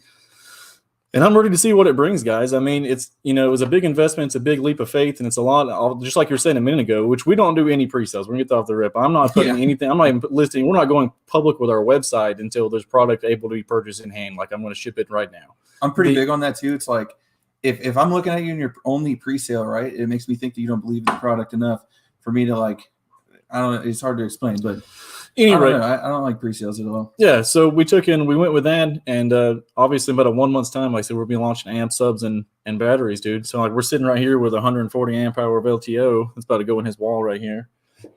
And I'm ready to see what it brings, guys. I mean, it's, it was a big investment. It's a big leap of faith. And it's a lot, just like you were saying a minute ago, which we don't do any pre-sales. We're going to get that off the rip. I'm not putting anything. I'm not even listing. We're not going public with our website until there's product able to be purchased in hand. Like, I'm going to ship it right now.
I'm pretty big on that too. It's like, if I'm looking at you and you're only pre-sale, right, it makes me think that you don't believe in the product enough for me to like, I don't know. It's hard to explain, but anyway, I don't like pre-sales at all.
Yeah, so we went with that, and obviously about a 1 month's time, like I said, we'll be launching amp subs and batteries, dude. So like we're sitting right here with 140 amp hour of LTO. It's about to go in his wall right here.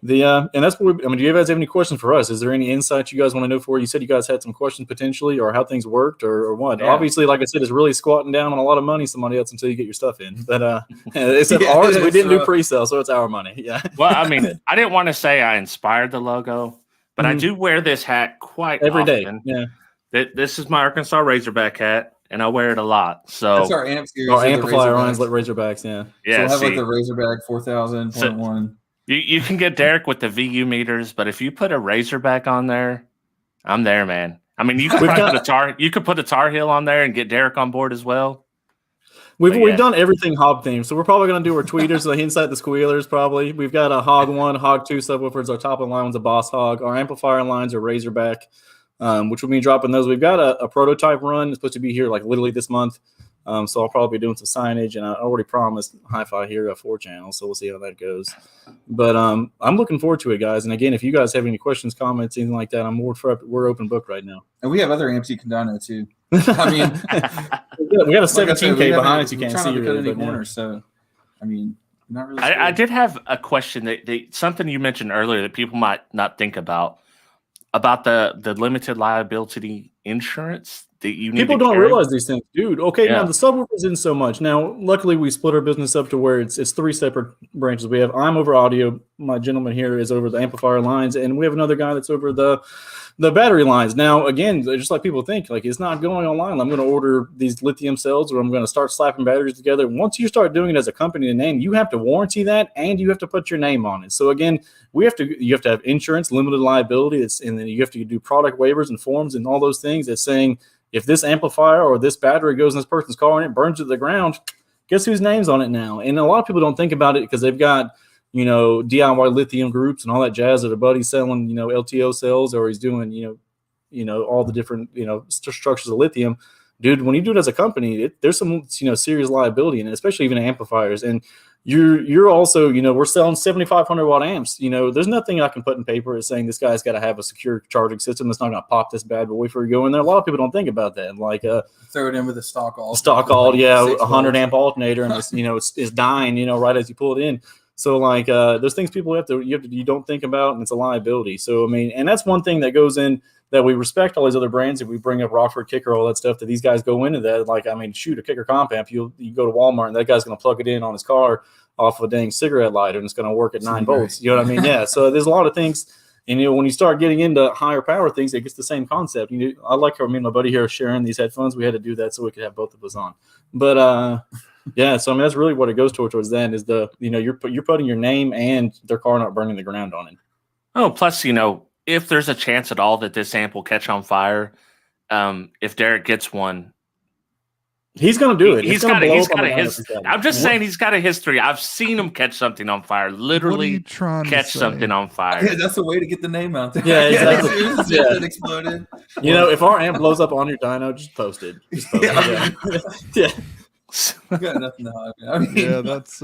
And that's what do you guys have any questions for us? Is there any insight you guys want to know for? You said you guys had some questions potentially, or how things worked, or what? Yeah. Obviously, like I said, it's really squatting down on a lot of money somebody else until you get your stuff in. But except ours, we didn't do pre-sale, so it's our money. Yeah.
Well, I mean, I didn't want to say I inspired the logo, but I do wear this hat quite
every
often.
day. Yeah.
This is my Arkansas Razorback hat, and I wear it a lot. So
that's our amp series.
Our amplifier lines like Razorbacks. Yeah.
Yeah.
So we'll have like the Razorback 4000.1.
You can get Derek with the VU meters, but if you put a Razorback on there, I'm there, man. I mean, you could put a Tar Heel on there and get Derek on board as well.
We've done everything Hog themed, so we're probably going to do our tweeters, the inside the squealers. Probably we've got a Hog 1, Hog 2 subwoofers. Our top of the line one's a Boss Hog. Our amplifier lines are Razorback, which we'll be dropping those. We've got a prototype run. It's supposed to be here like literally this month. So I'll probably be doing some signage, and I already promised Hi-Fi here a 4-channel, so we'll see how that goes. But I'm looking forward to it, guys. And again, if you guys have any questions, comments, anything like that, we're open book right now.
And we have other amps you can download too. I mean,
we got a 17K behind us. You can't see
it anymore. So, I mean, not really.
I did have a question that something you mentioned earlier that people might not think about the limited liability insurance.
People don't realize these things, dude. Okay, now the subwoofer isn't so much. Now, luckily, we split our business up to where it's 3 separate branches. I'm over audio. My gentleman here is over the amplifier lines, and we have another guy that's over the battery lines. Now, again, just like people think, like it's not going online. I'm going to order these lithium cells, or I'm going to start slapping batteries together. Once you start doing it as a company name, you have to warranty that, and you have to put your name on it. So again, you have to have insurance, limited liability, and then you have to do product waivers and forms and all those things that's saying, if this amplifier or this battery goes in this person's car and it burns to the ground, guess whose name's on it now? And a lot of people don't think about it because they've got, DIY lithium groups and all that jazz that a buddy's selling, LTO cells, or he's doing, all the different, structures of lithium. Dude, when you do it as a company, there's some, serious liability in it, especially even amplifiers. And you're also, we're selling 7,500 watt amps. There's nothing I can put in paper as saying this guy's got to have a secure charging system that's not going to pop this bad boy before you go in there. A lot of people don't think about that. Like,
throw it in with a stock alt.
Yeah, 100 amp alternator, and it's dying, right as you pull it in. So like, there's things people you don't think about, and it's a liability. So I mean, and that's one thing that goes in. That we respect all these other brands. If we bring up Rockford Kicker, all that stuff, that these guys go into that. Like, I mean, shoot, a Kicker comp amp, you go to Walmart and that guy's going to plug it in on his car off of a dang cigarette lighter, and it's going to work at 9 volts. You know what I mean? Yeah. So there's a lot of things. And, when you start getting into higher power things, it gets the same concept. I like how me and my buddy here are sharing these headphones. We had to do that so we could have both of us on. But, yeah, so I mean, that's really what it goes towards then is you're putting your name and their car not burning the ground on it.
Oh, plus, if there's a chance at all that this amp will catch on fire, if Derek gets one,
he's going to do it.
He's got a history. I'm just saying he's got a history. I've seen him catch something on fire. Literally catch something on fire.
Yeah, that's the way to get the name out there.
Yeah, exactly.
It exploded.
If our amp blows up on your dyno, just post it. Yeah.
We got nothing to hide.
Yeah, that's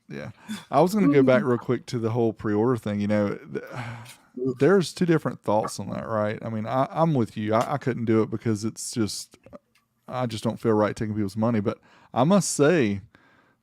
yeah. I was going to go back real quick to the whole pre-order thing. There's two different thoughts on that, right? I mean, I'm with you. I couldn't do it because I just don't feel right taking people's money. But I must say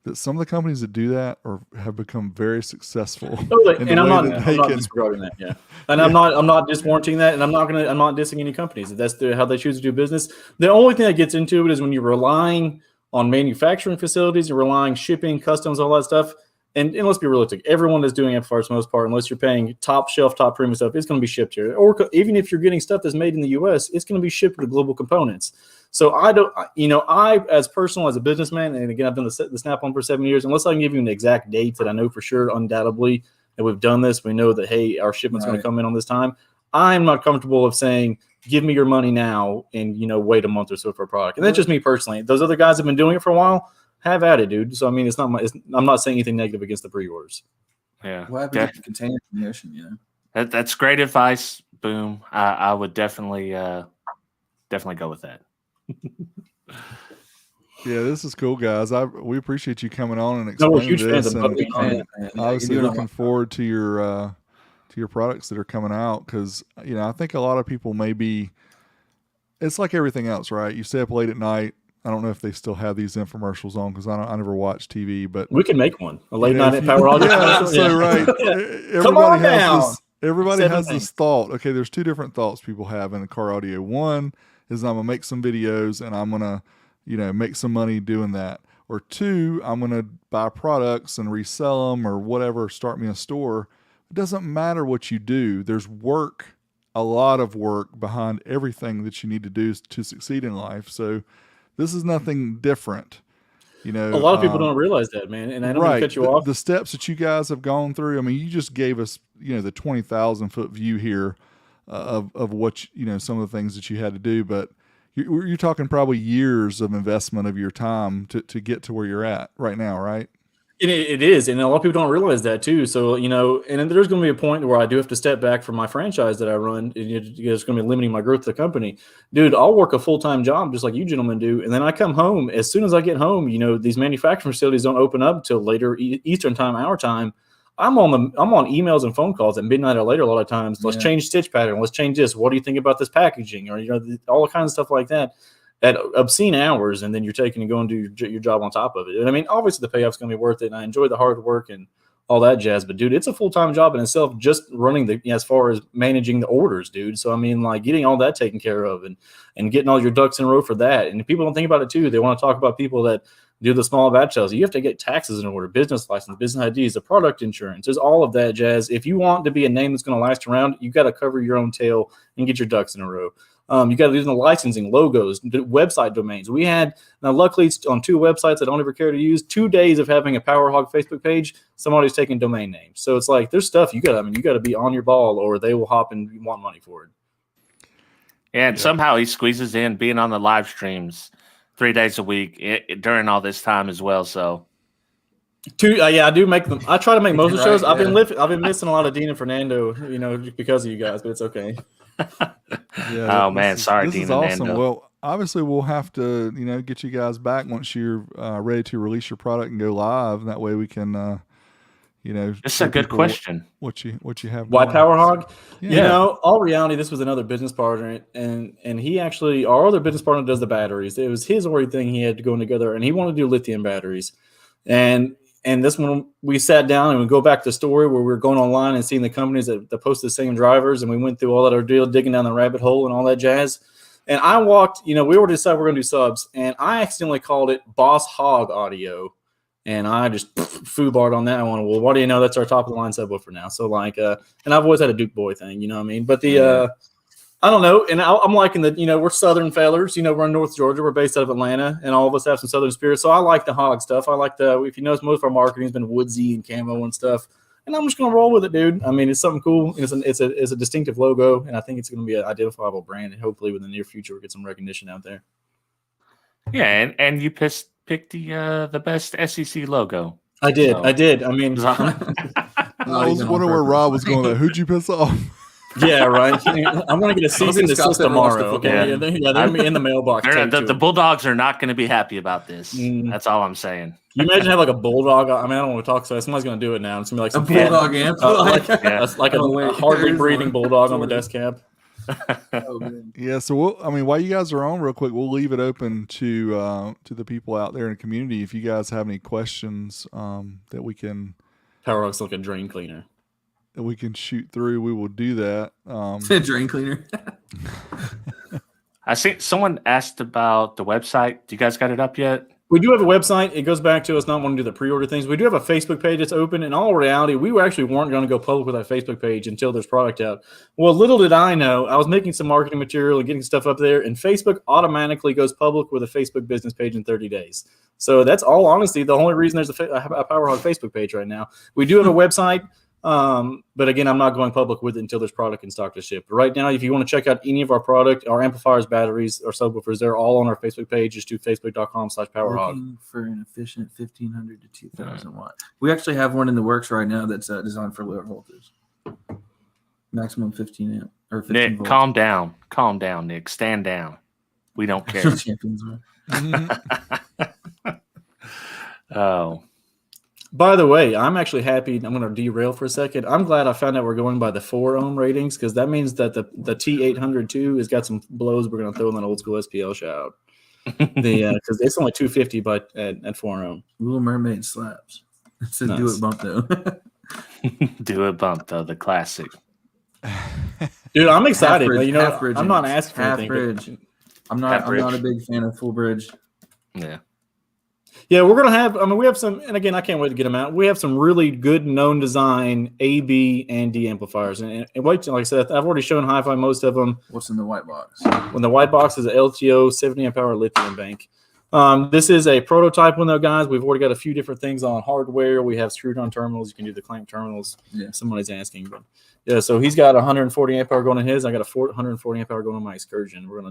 that some of the companies that do that have become very successful.
Totally.
in the
And I'm
way
not,
that they
I'm not
can-
disregarding that. Yeah. And I'm not diswarranting that. And I'm not dissing any companies. If that's how they choose to do business. The only thing that gets into it is when you're relying on manufacturing facilities and relying shipping, customs, all that stuff. And let's be realistic. Everyone is doing it for the most part, unless you're paying top shelf, top premium stuff, it's going to be shipped here. Or even if you're getting stuff that's made in the U.S., it's going to be shipped with global components. So I as personal, as a businessman, and again, I've done the Snap-on for 7 years, unless I can give you an exact date that I know for sure, undoubtedly, that we've done this, we know that, hey, our shipment's going to come in on this time. I'm not comfortable of saying, give me your money now and, wait a month or so for a product. And that's just me personally. Those other guys have been doing it for a while. Have at it, dude. So, I mean, I'm not saying anything negative against the pre-orders.
Yeah.
What happens if the container's in the ocean,
That's great advice. Boom. I would definitely go with that.
Yeah, this is cool, guys. We appreciate you coming on and
No, we're
explaining
huge fans
this.
of
And
Buckwheat, man.
obviously looking forward to your products that are coming out, because I think a lot of people it's like everything else, right? You stay up late at night. I don't know if they still have these infomercials on, because I never watch TV, but
We can make one. A late night at Power Hog.
Yeah, so right.
Come on down.
Everybody has
17.
this thought. Okay, there's two different thoughts people have in the car audio. One is I'm gonna make some videos and I'm gonna, make some money doing that. Or two, I'm gonna buy products and resell them or whatever, start me a store. It doesn't matter what you do. There's work, a lot of work behind everything that you need to do to succeed in life. So this is nothing different. A
lot of people don't realize that, man. And I don't want to cut you off.
The steps that you guys have gone through. I mean, you just gave us, the 20,000 foot view here of what some of the things that you had to do. But you're talking probably years of investment of your time to get to where you're at right now, right?
It is, and a lot of people don't realize that too. So and then there's going to be a point where I do have to step back from my franchise that I run. It's going to be limiting my growth of the company, dude. I'll work a full-time job just like you gentlemen do, and then I come home. As soon as I get home, these manufacturing facilities don't open up till later Eastern time, our time. I'm on emails and phone calls at midnight or later a lot of times. Let's change stitch pattern. Let's change this. What do you think about this packaging? Or all kinds of stuff like that. At obscene hours, and then you're taking and going to do your job on top of it. And I mean, obviously the payoff's going to be worth it, and I enjoy the hard work and all that jazz. But dude, it's a full-time job in itself, just running as far as managing the orders, dude. So I mean, like getting all that taken care of and getting all your ducks in a row for that. And people don't think about it too. They want to talk about people that do the small batch sales. You have to get taxes in order, business license, business IDs, the product insurance. There's all of that jazz. If you want to be a name that's going to last around, you got to cover your own tail and get your ducks in a row. You got to do the licensing, logos, website domains. We had, now luckily it's on 2 websites I don't ever care to use, 2 days of having a Power Hog Facebook page, somebody's taking domain names. So it's like, there's stuff you got to be on your ball or they will hop and want money for it.
And somehow he squeezes in being on the live streams 3 days a week during all this time as well. So
2, I do make them. I try to make most of the shows.
Right,
I've been missing a lot of Dean and Fernando, because of you guys, but it's okay.
Yeah.
Oh, man. Sorry,
this
Dean
is
and
awesome.
Nando.
Well, obviously we'll have to, get you guys back once you're ready to release your product and go live. And that way we can,
This is
show
a good
people
question.
What you have.
Why
going.
Power Hog?
Yeah.
All reality, this was another business partner, and he actually, our other business partner does the batteries. It was his already thing he had to go together, and he wanted to do lithium batteries. And this one, we sat down and we go back to the story where we were going online and seeing the companies that post the same drivers, and we went through all that ordeal, digging down the rabbit hole and all that jazz. And I walked, we already decided we're going to do subs, and I accidentally called it Boss Hog Audio. And I just foobarred on that one. Well, what do you know? That's our top of the line subwoofer now. So and I've always had a Duke Boy thing, you know what I mean? But I don't know. And I'm liking that, we're Southern fellers, we're in North Georgia. We're based out of Atlanta, and all of us have some Southern spirit. So I like the hog stuff. I like if you notice, most of our marketing has been woodsy and camo and stuff. And I'm just going to roll with it, dude. I mean, it's something cool. It's a distinctive logo, and I think it's going to be an identifiable brand. And hopefully within the near future, we'll get some recognition out there.
Yeah. And you picked the best SEC logo.
I did.
So-
I did. I mean,
I was wondering where Rob was going. Who'd you piss off?
yeah, right. I'm going to get a cease and desist tomorrow. Okay.
Yeah.
Yeah, they're going to be in the mailbox.
The Bulldogs are not going to be happy about this.
Mm.
That's all I'm saying.
Can you imagine have like a bulldog? I mean, I don't want to talk so somebody's going to do it now. It's going to be like
A bulldog amp.
like a hardly breathing bulldog on the desk cab.
Oh, man.
Yeah, so while you guys are on, real quick, we'll leave it open to the people out there in the community. If you guys have any questions that we can
Power looks like a drain cleaner.
shoot through, we will do that.
Drain cleaner.
I see someone asked about the website. Do you guys got it up yet?
We do have a website. It goes back to us not wanting to do the pre-order things. We do have a Facebook page that's open. In all reality, we actually weren't going to go public with our Facebook page until there's product out. Well, little did I know, I was making some marketing material and getting stuff up there, and Facebook automatically goes public with a Facebook business page in 30 days. So that's all honesty. The only reason there's a Power Hog Facebook page right now. We do have a website. But again, I'm not going public with it until there's product in stock to ship. But right now, if you want to check out any of our product, our amplifiers, batteries, or subwoofers, they're all on our Facebook page. Just do facebook.com/powerhog.
Looking for an efficient 1500 to 2000 watt. We actually have one in the works right now that's designed for lower voltage. Maximum 15 amp or 15
Nick,
volts.
calm down, Nick. Stand down. We don't care.
Champions, man.
Oh,
By the way, I'm actually happy. I'm going to derail for a second. I'm glad I found out we're going by the 4 ohm ratings, because that means that the T802 has got some blows we're going to throw in that old school SPL shout. Because it's only 250, but at 4 ohm.
Little Mermaid slaps. It's a
Nice.
do it bump though.
do it bump though, the classic.
Dude, I'm excited.
Half
But,
bridge, half bridge
I'm not
amps.
asking for
Half
anything. but-
bridge. I'm not a big fan of full bridge.
Yeah.
Yeah, we're gonna have. We have some, and again, I can't wait to get them out. We have some really good known design A, B, and D amplifiers, and wait, like I said, I've already shown Hi-Fi most of them.
What's in the white box?
When the white box is an LTO 70 amp hour lithium bank. This is a prototype one though, guys. We've already got a few different things on hardware. We have screwed on terminals. You can do the clamp terminals.
Yeah.
Somebody's asking, but yeah. So he's got 140 amp hour going on his. I got a 140 amp hour going on my Excursion. We're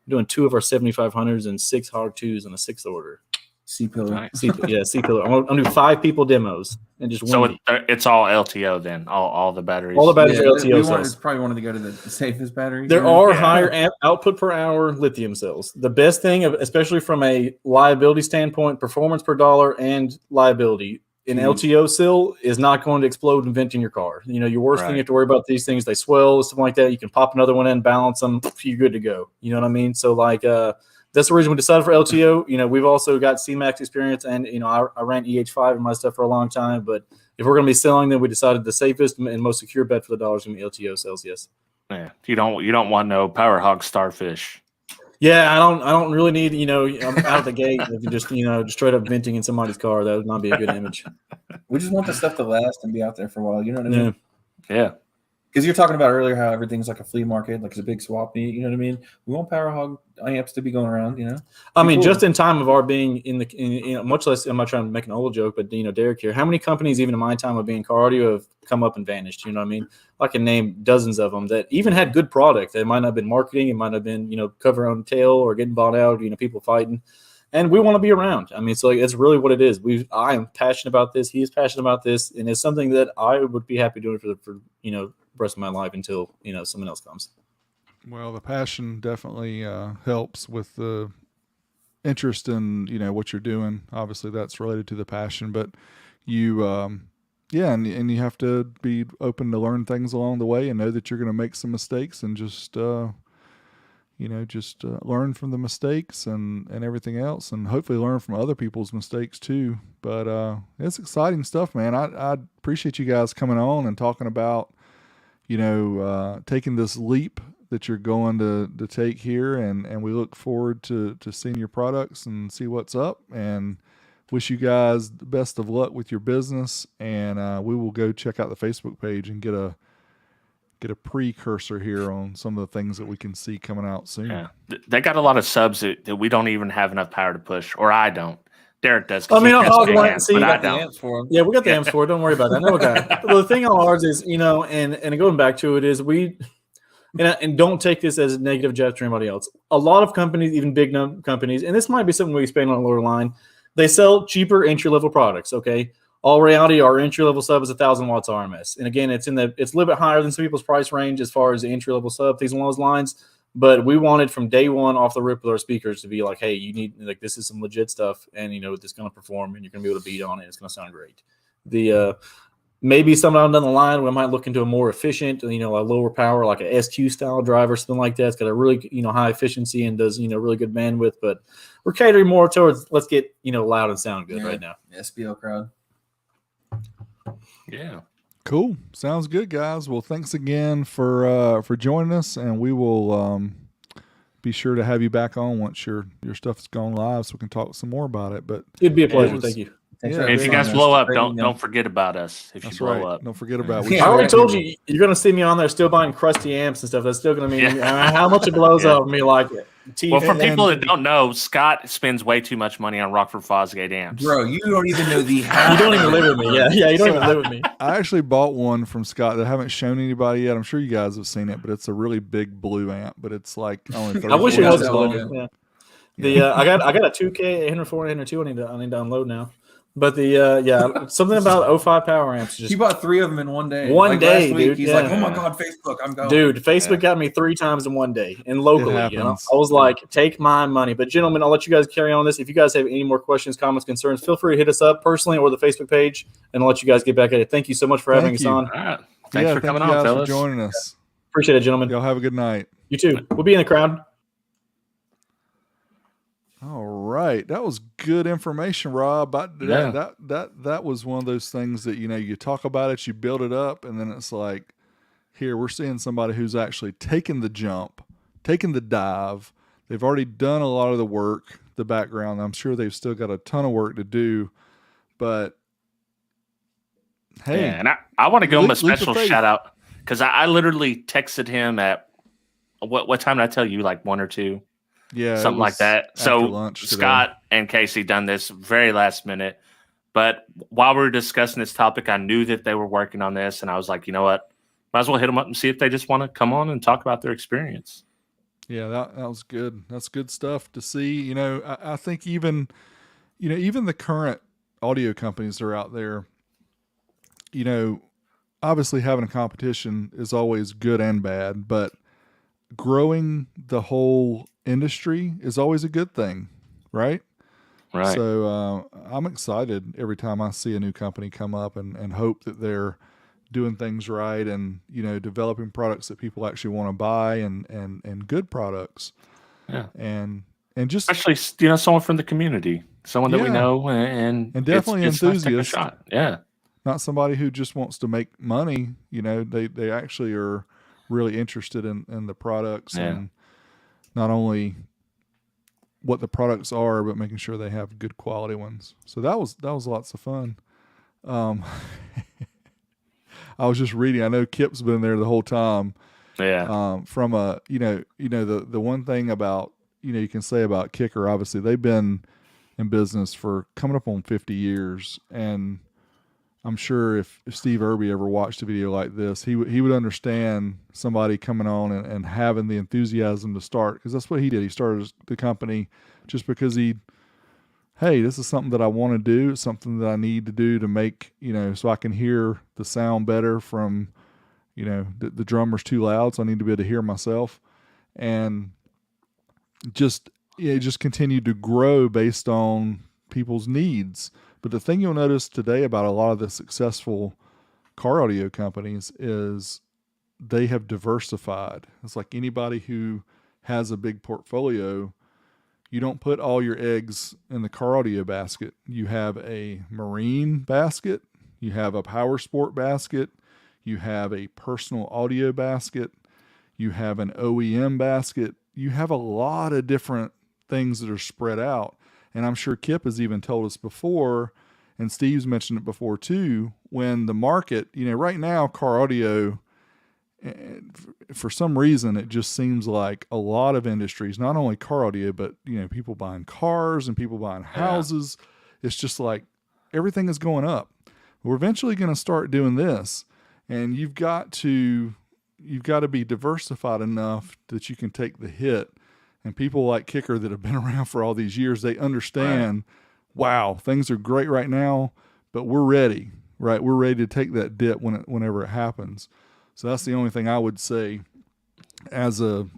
doing 2 of our 7500s and 6 Hog 2s in a 6th order.
C-pillar.
Nice.
C-pillar. I'm gonna do 5 people demos and just
So
one.
it's all LTO then. All the batteries.
All the batteries are
Yeah,
LTO cells.
it's probably wanted to go to the safest battery.
There are
Yeah.
higher output per hour lithium cells. The best thing, especially from a liability standpoint, performance per dollar and liability, an LTO cell is not going to explode and vent in your car. Your worst thing
Right.
you have to worry about these things, they swell, something like that. You can pop another one in, balance them, you're good to go. You know what I mean? So that's the reason we decided for LTO. We've also got CMAX experience, and I ran EH5 and my stuff for a long time. But if we're going to be selling them, we decided the safest and most secure bet for the dollar is going to be LTO cells. Yes.
Yeah. You don't want no Power Hog Starfish.
Yeah, I don't really need, I'm out of the gate. If you just straight up venting in somebody's car, that would not be a good image.
We just want the stuff to last and be out there for a while. You know what I mean?
Yeah.
Yeah.
Because you're talking about earlier how everything's like a flea market, like it's a big swap meet. You know what I mean? We want Power Hog amps to be going around.
I mean,
Cool.
just in time of our being in much less, I'm not trying to make an old joke, but Derek here, how many companies, even in my time of being car audio, have come up and vanished? You know what I mean? I can name dozens of them that even had good product. It might not have been marketing. It might have been, cover on tail or getting bought out, people fighting. And we want to be around. I mean, it's really what it is. I am passionate about this. He is passionate about this. And it's something that I would be happy doing for the rest of my life until, someone else comes.
Well, the passion definitely helps with the interest in what you're doing. Obviously, that's related to the passion, but you, and you have to be open to learn things along the way and know that you're going to make some mistakes and just learn from the mistakes and everything else, and hopefully learn from other people's mistakes too. But it's exciting stuff, man. I appreciate you guys coming on and talking about taking this leap that you're going to take here, and we look forward to seeing your products and see what's up, and wish you guys the best of luck with your business. And we will go check out the Facebook page and get a precursor here on some of the things that we can see coming out soon.
Yeah. They got a lot of subs that we don't even have enough power to push, or I don't. Derek does.
I mean, I'll
but I don't.
amps for them.
Yeah, we got the amps for it. Don't worry about that. No, okay. Well, the thing on ours is, and going back to it is and don't take this as a negative jab to anybody else. A lot of companies, even big companies, and this might be something we expand on a lower line, they sell cheaper entry-level products, okay? All reality, our entry-level sub is 1,000 watts RMS. And again, it's a little bit higher than some people's price range as far as the entry-level sub, things along those lines. But we wanted from day one off the rip with our speakers to be like, hey, you need, this is some legit stuff, and, it's going to perform, and you're going to be able to beat on it. It's going to sound great. maybe sometime down the line we might look into a more efficient, a lower power, like a SQ style drive or something like that. It's got a really, high efficiency and does, really good bandwidth. But we're catering more towards let's get, loud and sound good right now.
SPL crowd.
Yeah.
Cool. Sounds good, guys. Well, thanks again for joining us, and we will be sure to have you back on once your stuff is gone live, so we can talk some more about it. But
It'd be a pleasure. Thank you.
Thanks
Yeah,
for
If you
being
guys
on
blow
us.
up, don't forget about us. If
that's
you blow
right.
up,
Don't forget about
Yeah.
I already
should-
told you you're gonna see me on there still buying crusty amps and stuff. That's still gonna mean how much it blows
Yeah.
up me like
well, for
And-
people that don't know, Scott spends way too much money on Rockford Fosgate amps.
Bro, you don't even know the
You don't even live with me. Yeah, you don't even live with me.
I actually bought one from Scott that I haven't shown anybody yet. I'm sure you guys have seen it, but it's a really big blue amp, but it's like only 30
I wish it
Yeah,
was
that
blue.
logo.
Yeah. The I got a 2K 804 802. I need to unload now. But something about 05 power amps.
He
Just,
bought 3 of them in one day.
One
Like
day,
last week,
dude,
he's
yeah.
like, "Oh my god, Facebook, I'm going."
dude, Facebook
Yeah.
got me 3 times in one day and locally.
It
You know?
happens.
I was like, take my money. But gentlemen, I'll let you guys carry on this. If you guys have any more questions, comments, concerns, feel free to hit us up personally or the Facebook page, and I'll let you guys get back at it. Thank you so much for having
Thank
us
you.
on.
All right. Thanks for
thank
coming
you
on,
guys
fellas.
for joining us.
Appreciate it, gentlemen.
Y'all have a good night.
You too. We'll be in the crowd.
All right, that was good information, Rob. That was one of those things that you talk about it, you build it up, and then it's like, here we're seeing somebody who's actually taken the jump, taken the dive. They've already done a lot of the work, the background. I'm sure they've still got a ton of work to do, but hey,
Yeah, and I want to give him a
leap of
special
faith.
shout out because I literally texted him at what time did I tell you? Like 1 or 2?
yeah, it
Something like
was
that.
after
So
lunch today.
Scott and Casey done this very last minute. But while we were discussing this topic, I knew that they were working on this, and I was like, you know what? Might as well hit them up and see if they just want to come on and talk about their experience.
Yeah, that was good. That's good stuff to see. I think even the current audio companies that are out there, obviously having a competition is always good and bad, but growing the whole industry is always a good thing, right?
Right.
So I'm excited every time I see a new company come up and hope that they're doing things right and developing products that people actually want to buy and good products.
Yeah.
And just
Especially someone from the community, someone that we
Yeah.
know, and
definitely
it's nice to take a
enthusiast.
shot. Yeah.
not somebody who just wants to make money. They actually are really interested in the products and not only what the products are, but making sure they have good quality ones. So that was lots of fun. I was just reading. I know Kip's been there the whole time.
Yeah.
From the one thing about you can say about Kicker, obviously they've been in business for coming up on 50 years, and I'm sure if Steve Irby ever watched a video like this, he would understand somebody coming on and having the enthusiasm to start, because that's what he did. He started the company just because hey, this is something that I want to do. It's something that I need to do to make, so I can hear the sound better from, the drummer's too loud, so I need to be able to hear myself. And just continued to grow based on people's needs. But the thing you'll notice today about a lot of the successful car audio companies is they have diversified. It's like anybody who has a big portfolio, you don't put all your eggs in the car audio basket. You have a marine basket, you have a power sport basket, you have a personal audio basket, you have an OEM basket. You have a lot of different things that are spread out. And I'm sure Kip has even told us before, and Steve's mentioned it before too, when the market, right now, car audio, for some reason, it just seems like a lot of industries, not only car audio, but, people buying cars and people buying houses. It's just like everything is going up. We're eventually going to start doing this, and you've got to be diversified enough that you can take the hit. And people like Kicker that have been around for all these years, they understand, wow, things are great right now, but we're ready, right? We're ready to take that dip whenever it happens. So that's the only thing I would say as a,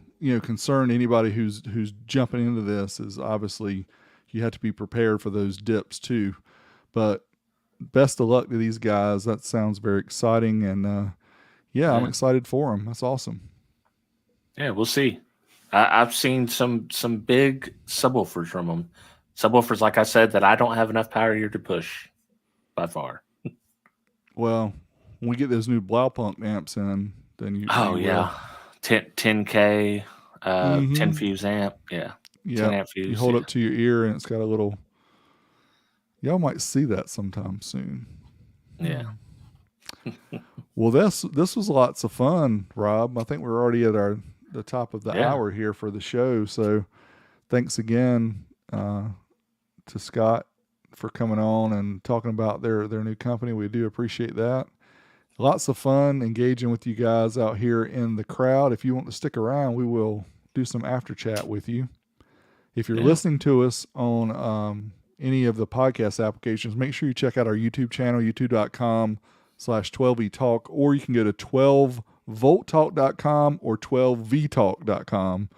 concern to anybody who's jumping into this is obviously you have to be prepared for those dips too. But best of luck to these guys. That sounds very exciting, and I'm excited for them. That's awesome.
Yeah, we'll see. I've seen some big subwoofers from them. Subwoofers, like I said, that I don't have enough power here to push by far.
Well, when we get those new Blaupunk amps in, then you.
Oh
you
yeah, 10K, 10 fuse amp. Yeah, 10 amp fuse.
You hold up to your ear, and it's got a little. Y'all might see that sometime soon.
Yeah.
Well, this was lots of fun, Rob. I think we're already at the top of the hour here for the show. So, thanks again to Scott for coming on and talking about their new company. We do appreciate that. Lots of fun engaging with you guys out here in the crowd. If you want to stick around, we will do some after chat with you. If you're listening to us on any of the podcast applications, make sure you check out our YouTube channel, youtube.com/12vtalk, or you can go to 12volttalk.com or 12vtalk.com.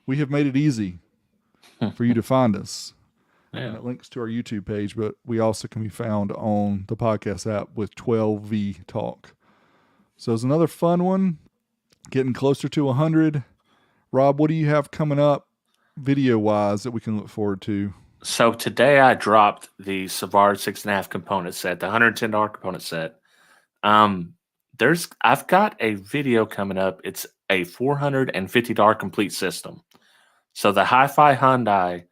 We have made it easy for you to find us.
Yeah.
And it links to our YouTube page, but we also can be found on the podcast app with 12V Talk. So it's another fun one, getting closer to 100. Rob, what do you have coming up video-wise that we can look forward to?
So today I dropped the Savard 6.5 component set, the $110 component set. I've got a video coming up. It's a $450 complete system. So the Hi-Fi Hyundai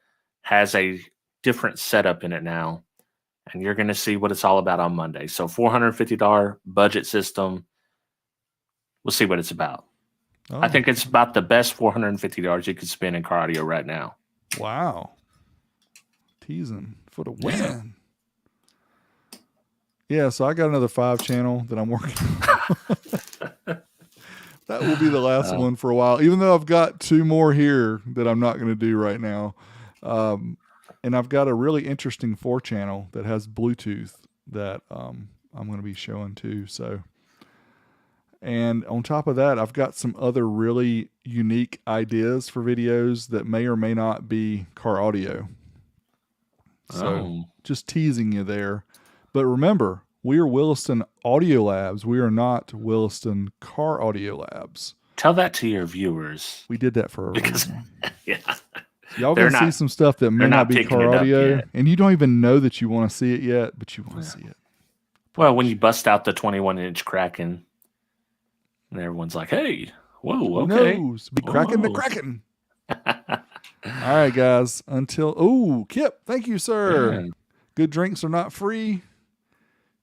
has a different setup in it now, and you're going to see what it's all about on Monday. So $450 budget system. We'll see what it's about.
Oh,
I think it's about the best $450 you could spend in car audio right now.
wow. Teasing for the win. Yeah, so I got another 5-channel that I'm working on. That will be the last one for a while, even though I've got 2 more here that I'm not going to do right now. And I've got a really interesting 4-channel that has Bluetooth that I'm going to be showing too. So, and on top of that, I've got some other really unique ideas for videos that may or may not be car audio. So just teasing you there. But remember, we are Williston Audio Labs. We are not Williston Car Audio Labs.
Tell that to your viewers.
We did that for a reason.
Yeah.
Y'all gonna see some stuff that may not be car audio, and you don't even know that you want to see it yet, but you want to see it.
Well, when you bust out the 21-inch Kraken, and everyone's like, "Hey, whoa, okay,
who knows? Be cracking the Kraken." All right, guys. Until Kip, thank you, sir. Yeah. Good drinks are not free.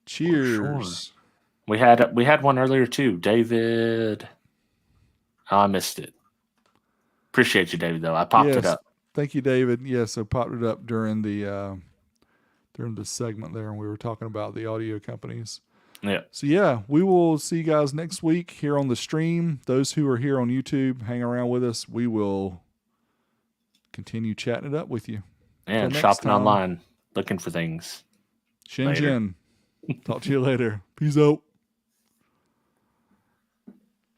Cheers.
Sure. We had one earlier too, David. Oh, I missed it. Appreciate you, David. Though I popped it up.
Thank you, David. Yes, I popped it up during the segment there, and we were talking about the audio companies.
Yeah.
So yeah, we will see you guys next week here on the stream. Those who are here on YouTube, hang around with us. We will continue chatting it up with you.
Yeah, and shopping online, looking for things.
Shenzhen. Talk to you later. Peace out.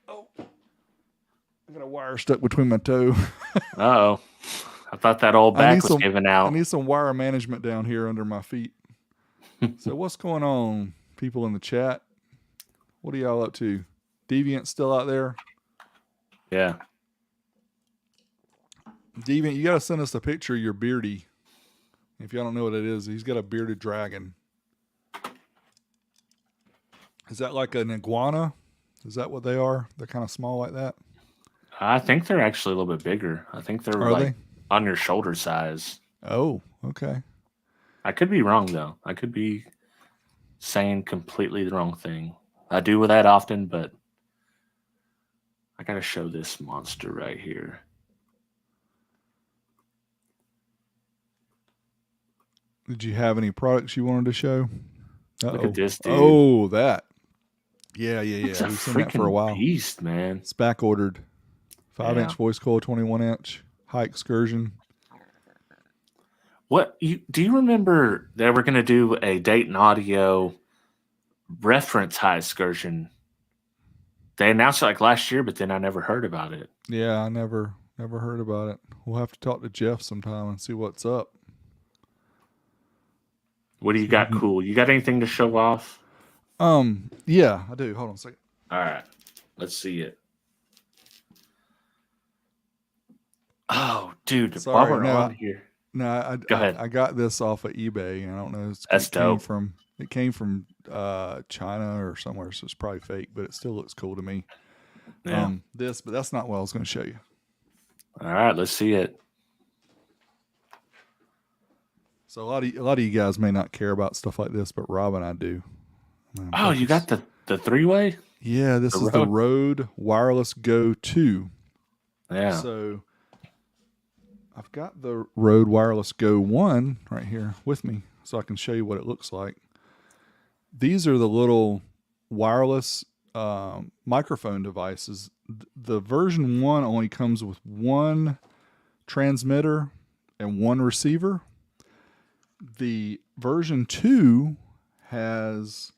Oh, I got a wire stuck between my toe.
Uh-oh. I thought that old back was giving out.
I need some wire management down here under my feet. So what's going on, people in the chat? What are y'all up to? Deviant still out there?
Yeah.
Deviant, you got to send us a picture of your beardy. If y'all don't know what it is, he's got a bearded dragon. Is that like an iguana? Is that what they are? They're kind of small like that?
I think they're actually a little bit bigger. I think they're on your shoulder size.
Oh, okay.
I could be wrong, though. I could be saying completely the wrong thing. I do that often, but I got to show this monster right here.
Did you have any products you wanted to show?
Look at this, dude.
Oh, that. Yeah.
It's a
We've seen that for a while.
Beast, man.
It's back ordered. 5-inch voice coil, 21-inch high excursion.
Do you remember that we're going to do a Dayton Audio reference high excursion? They announced it like last year, but then I never heard about it.
Yeah, I never heard about it. We'll have to talk to Jeff sometime and see what's up.
What do you got cool? You got anything to show off?
Yeah, I do. Hold on a second.
All right. Let's see it. Oh, dude.
Sorry,
while we're
no,
on here.
No,
Go ahead.
I got this off of eBay, and I don't know.
That's dope.
It came from China or somewhere, so it's probably fake, but it still looks cool to me.
Yeah.
But that's not what I was going to show you.
All right, let's see it.
So a lot of you guys may not care about stuff like this, but Rob and I do.
Oh, you got the three-way?
Yeah, this is the Rode Wireless Go 2.
Yeah.
So I've got the Rode Wireless Go 1 right here with me, so I can show you what it looks like. These are the little wireless microphone devices. The version 1 only comes with one transmitter and one receiver. The version 2 has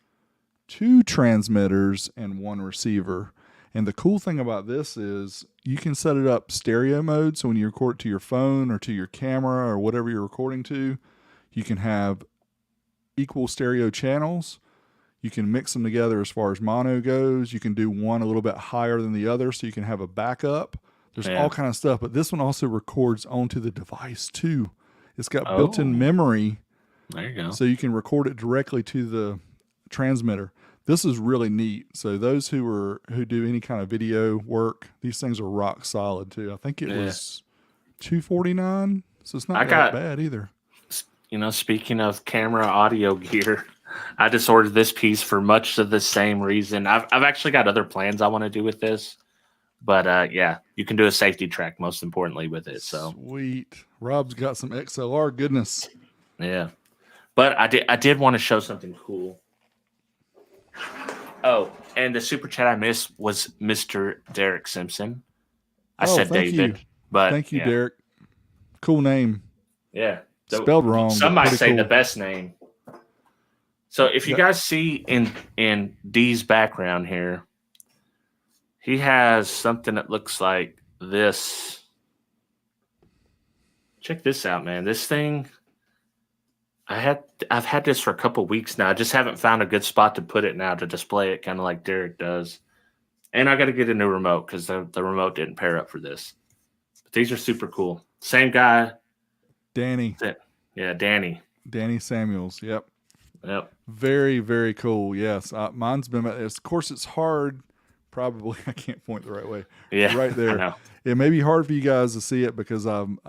two transmitters and one receiver. And the cool thing about this is you can set it up stereo mode. So when you record to your phone or to your camera or whatever you're recording to, you can have equal stereo channels. You can mix them together as far as mono goes. You can do one a little bit higher than the other so you can have a backup. There's all kind of stuff, but this one also records onto the device too. It's got built-in memory.
There you go.
So you can record it directly to the transmitter. This is really neat. So those who do any kind of video work, these things are rock solid too. I think it was $249, so it's not that bad either.
You know, speaking of camera audio gear, I just ordered this piece for much of the same reason. I've actually got other plans I want to do with this, but yeah, you can do a safety track most importantly with it. So
sweet. Rob's got some XLR goodness.
Yeah, but I did want to show something cool. Oh, and the super chat I missed was Mr. Derek Simpson. I said David, but
thank you, Derek. Cool name.
Yeah,
spelled wrong.
Some might say the best name. So if you guys see in D's background here, he has something that looks like this. Check this out, man. This thing, I've had this for a couple weeks now. I just haven't found a good spot to put it now to display it, kind of like Derek does. And I got to get a new remote because the remote didn't pair up for this. But these are super cool. Same guy.
Danny.
Yeah, Danny.
Danny Samuels. Yep.
Very,
very cool. Yes. Mine's been, of course, it's hard. Probably, I can't point the right way.
Yeah.
Right there.
I know.
It may be hard for you guys to see it because I'm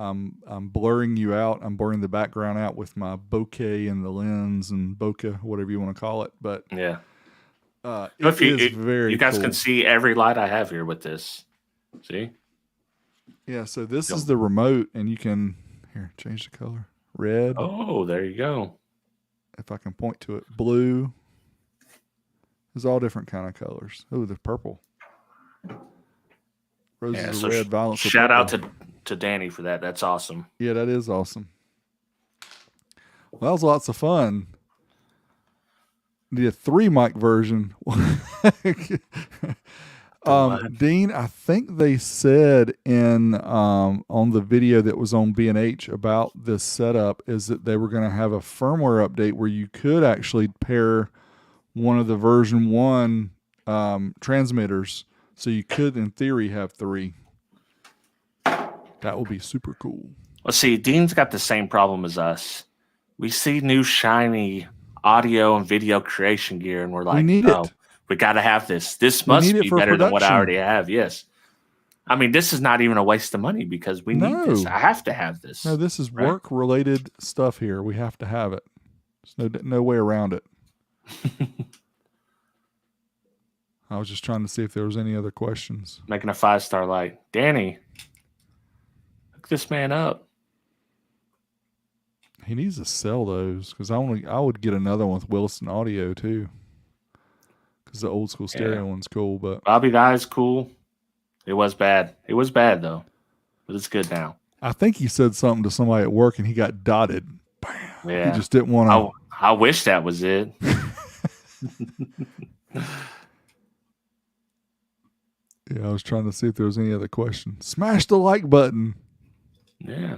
blurring you out. I'm blurring the background out with my bokeh and the lens and bokeh, whatever you want to call it. But
yeah,
it is very.
You guys
cool.
can see every light I have here with this. See?
Yeah. So this is the remote, and you can change the color. Red.
Oh, there you go.
If I can point to it, blue. There's all different kind of colors. Oh, the purple. Roses are red, violets are
shout
purple.
out to Danny for that. That's awesome.
Yeah, that is awesome. Well, that was lots of fun. The 3-mic version. Dean, I think they said on the video that was on B&H about this setup is that they were going to have a firmware update where you could actually pair one of the version 1 transmitters. So you could, in theory, have 3. That would be super cool.
Well, see, Dean's got the same problem as us. We see new shiny audio and video creation gear, and we're like, we got to have this. This must be better than what I already have. Yes. I mean, this is not even a waste of money because we need this. I have to have this.
No, this is work-related stuff here. We have to have it. There's no way around it. I was just trying to see if there was any other questions.
Making a 5-star light. Danny, hook this man up.
He needs to sell those because I would get another one with Wilson Audio too. Because the old school stereo one's cool, but
Bobby Guy's cool. It was bad. It was bad though, but it's good now.
I think he said something to somebody at work and he got dotted. Bam.
Yeah.
He just didn't want to.
I wish that was it.
Yeah, I was trying to see if there was any other questions. Smash the like button.
Yeah.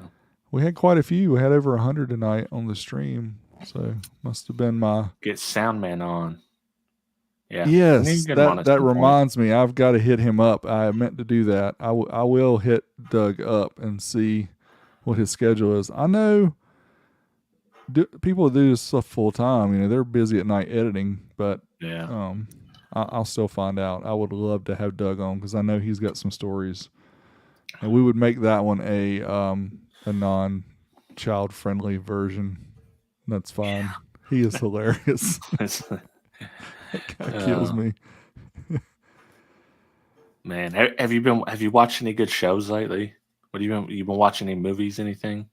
We had quite a few. We had over 100 tonight on the stream. So must have been my.
Get Soundman on. Yeah. We need
Yes,
to get him on
that
at
that
some point.
reminds me. I've got to hit him up. I meant to do that. I will hit Doug up and see what his schedule is. I know people do this stuff full time. You know, they're busy at night editing, but
Yeah.
I'll still find out. I would love to have Doug on because I know he's got some stories, and we would make that one a non-child friendly version. That's fine. He is hilarious. That guy kills me.
Man, have you watched any good shows lately? What have you been watching? Any movies? Anything?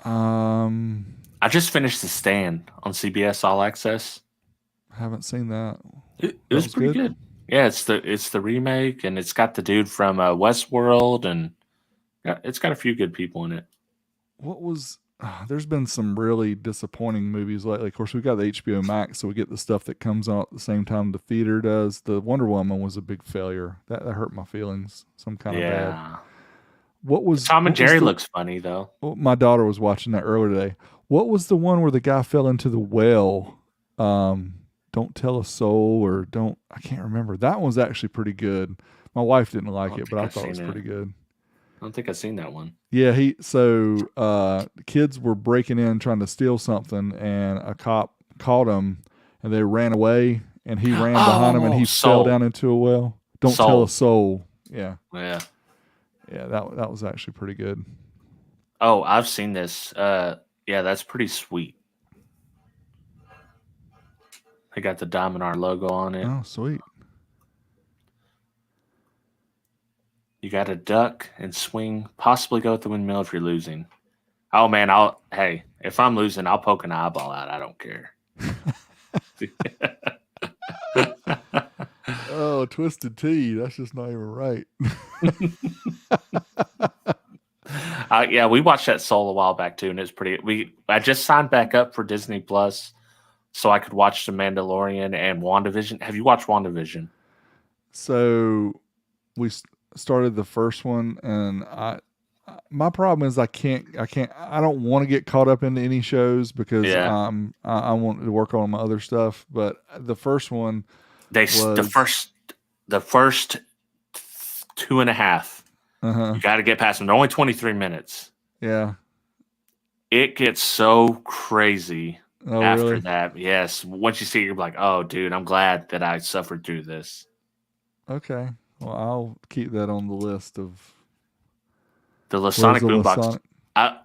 I just finished The Stand on CBS All Access.
Haven't seen that.
It was
was
pretty
good?
good. Yeah, it's the remake, and it's got the dude from Westworld, and it's got a few good people in it.
What was? There's been some really disappointing movies lately. Of course, we got the HBO Max, so we get the stuff that comes out at the same time the theater does. The Wonder Woman was a big failure. That hurt my feelings. Some kind of bad.
Yeah,
What was
Tom and
what was
Jerry
the-
looks funny though.
well, my daughter was watching that earlier today. What was the one where the guy fell into the well? Don't tell a soul, or don't. I can't remember. That one was actually pretty good. My wife didn't like
don't
it, but I
think I've
thought it was
seen
pretty
it.
good.
I don't think I've seen that one.
Yeah, the kids were breaking in trying to steal something, and a cop caught them, and they ran away, and he ran behind them, and he
Soul.
fell down into a well. Don't tell
Soul.
a soul. Yeah,
Yeah.
that was actually pretty good.
Oh, I've seen this. Yeah, that's pretty sweet. They got the Diamond R logo on it.
Oh, sweet.
You got to duck and swing, possibly go with the windmill if you're losing. Oh man, if I'm losing, I'll poke an eyeball out. I don't care.
Oh, Twisted Tea. That's just not even right.
Yeah, we watched that Soul a while back too, and it's pretty. I just signed back up for Disney Plus, so I could watch The Mandalorian and WandaVision. Have you watched WandaVision?
So we started the first one, and my problem is I don't want to get caught up into any shows because
Yeah.
I want to work on my other stuff. But the first one,
The first 2.5.
uh-huh,
You got to get past them. They're only 23 minutes.
yeah.
It gets so crazy
Oh,
after
really?
that. Yes, once you see it, you're like, oh, dude, I'm glad that I suffered through this.
Okay. Well, I'll keep that on the list of
The
where's
Lasonic
the
boombox.
Lasonic-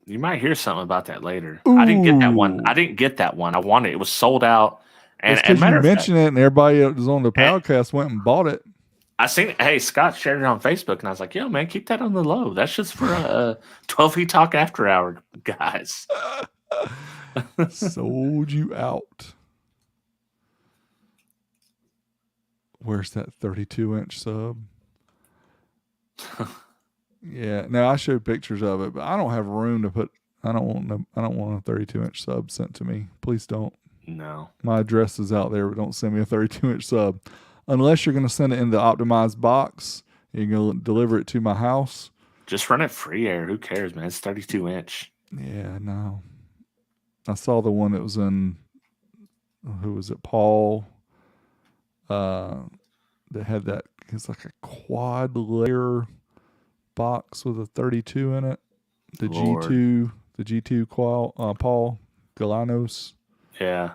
You might hear something about that later. I didn't get that one.
Ooh.
I didn't get that one. I wanted it. It was sold out. And
It's
as a
because
matter
you
of fact,
mentioned it, and everybody that was on the podcast went and bought it.
I seen it. Hey, Scott shared it on Facebook, and I was like, "Yo, man, keep that on the low. That's just for 12 Feet Talk After Hour guys."
Sold you out. Where's that 32-inch sub? Yeah, no, I showed pictures of it, but I don't have room to put. I don't want a 32-inch sub sent to me. Please don't.
No,
My address is out there, but don't send me a 32-inch sub unless you're going to send it in the optimized box. You're going to deliver it to my house.
just run it free air. Who cares, man? It's 32-inch.
Yeah, no. I saw the one that was in. Who was it? Paul. That had that. It's like a quad layer box with a 32 in it. The
Lord.
G2 Paul Galanos.
Yeah.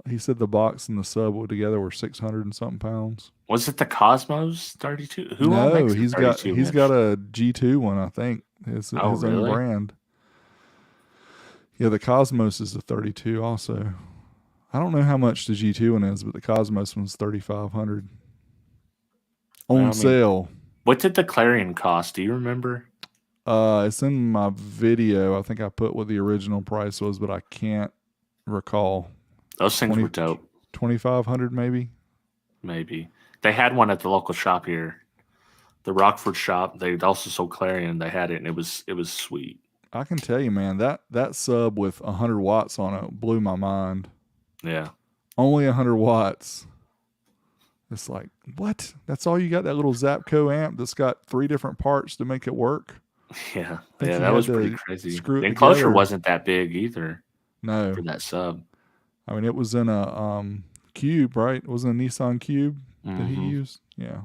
He said the box and the sub together were 600 and something pounds.
Was it the Cosmos 32? Who all
No,
makes the
he's got
32-inch?
a G2 one, I think. His
really?
own brand. Yeah, the Cosmos is a 32 also. I don't know how much the G2 one is, but the Cosmos one's 3,500. On
Well, I mean-
sale.
What did the Clarion cost? Do you remember?
It's in my video. I think I put what the original price was, but I can't recall.
Those things
20
were dope.
2,500 maybe.
Maybe they had one at the local shop here, the Rockford shop. They also sold Clarion. They had it, and it was sweet.
I can tell you, man, that sub with 100 watts on it blew my mind.
Yeah.
Only 100 watts. It's like, what? That's all you got? That little Zapco amp that's got 3 different parts to make it work?
Yeah,
think
yeah,
he
that
had
was
to
pretty crazy.
screw it
The enclosure
together.
wasn't that big either
No,
for that sub.
I mean it was in a Cube, right? It was in a Nissan Cube that he
Hmm.
used. Yeah.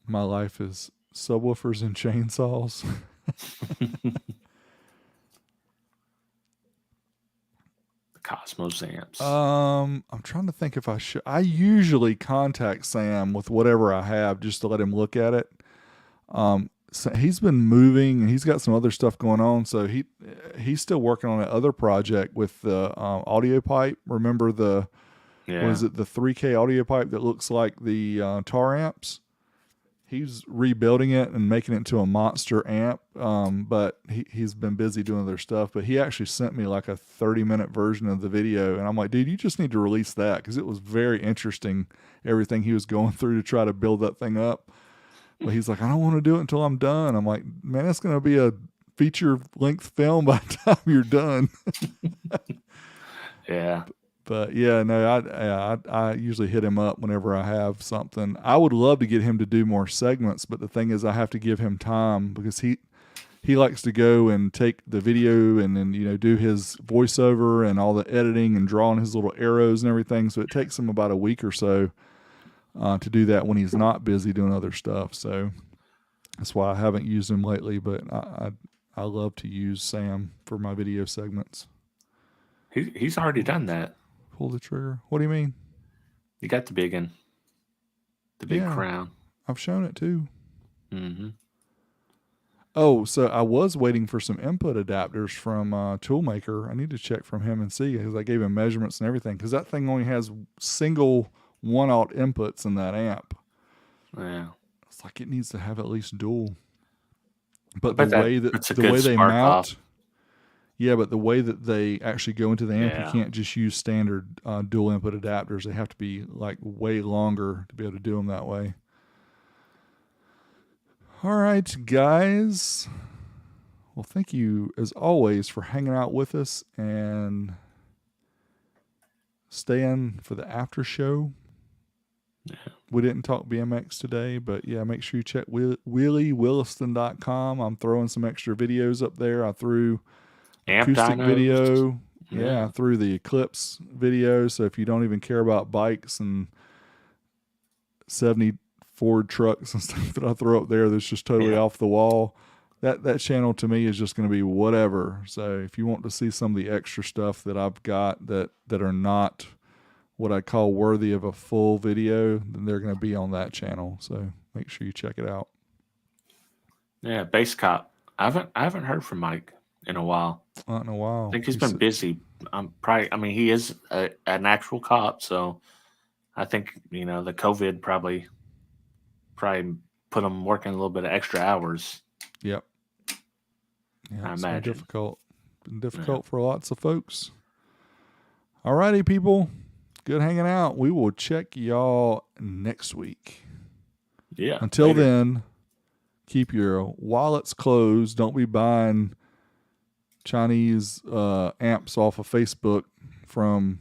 My life is subwoofers and chainsaws.
Cosmos amps.
I'm trying to think if I should. I usually contact Sam with whatever I have just to let him look at it. So he's been moving and he's got some other stuff going on. So he's still working on that other project with the audio pipe. Remember the
Yeah.
what is it, the 3K audio pipe that looks like the tar amps? He's rebuilding it and making it into a monster amp. But he's been busy doing other stuff. But he actually sent me like a 30-minute version of the video. And I'm like, dude, you just need to release that because it was very interesting, everything he was going through to try to build that thing up. But he's like, I don't want to do it until I'm done. I'm like, man, it's going to be a feature-length film by the time you're done.
Yeah.
But yeah, no, I usually hit him up whenever I have something. I would love to get him to do more segments, but the thing is, I have to give him time because he likes to go and take the video and then do his voiceover and all the editing and drawing his little arrows and everything. So it takes him about a week or so to do that when he's not busy doing other stuff. So that's why I haven't used him lately. But I love to use Sam for my video segments.
He's already done that.
Pull the trigger. What do you mean?
You got the big one. The big
Yeah.
crown.
I've shown it too.
Mm-hmm.
Oh, so I was waiting for some input adapters from Toolmaker. I need to check from him and see because I gave him measurements and everything because that thing only has single 1-aught inputs in that amp.
Yeah.
It's like it needs to have at least dual.
I
But
bet
the
that
way that
puts a
the
good
way they
spark
mount,
off.
yeah, but the way that they actually go into the amp,
Yeah.
you can't just use standard dual input adapters. They have to be like way longer to be able to do them that way. All right, guys. Well, thank you as always for hanging out with us and staying for the after show.
Yeah.
We didn't talk BMX today, but yeah, make sure you check WillieWilliston.com. I'm throwing some extra videos up there. I threw
Amp
acoustic
dynos.
video. Yeah,
Yeah.
through the Eclipse video. So if you don't even care about bikes and 70 Ford trucks and stuff that I throw up there that's just totally
Yeah.
off the wall, that channel to me is just going to be whatever. So if you want to see some of the extra stuff that I've got that are not what I call worthy of a full video, then they're going to be on that channel. So make sure you check it out.
Yeah, Bass Cop. I haven't heard from Mike in a while.
Not in a while.
I think he's
He
been
said-
busy. He is an actual cop, so I think the COVID probably put him working a little bit of extra hours.
Yep. Yeah,
I
it's been
imagine.
difficult. Been difficult for lots of folks. All righty, people. Good hanging out. We will check y'all next week.
Yeah.
Until
later.
then, keep your wallets closed. Don't be buying Chinese amps off of Facebook from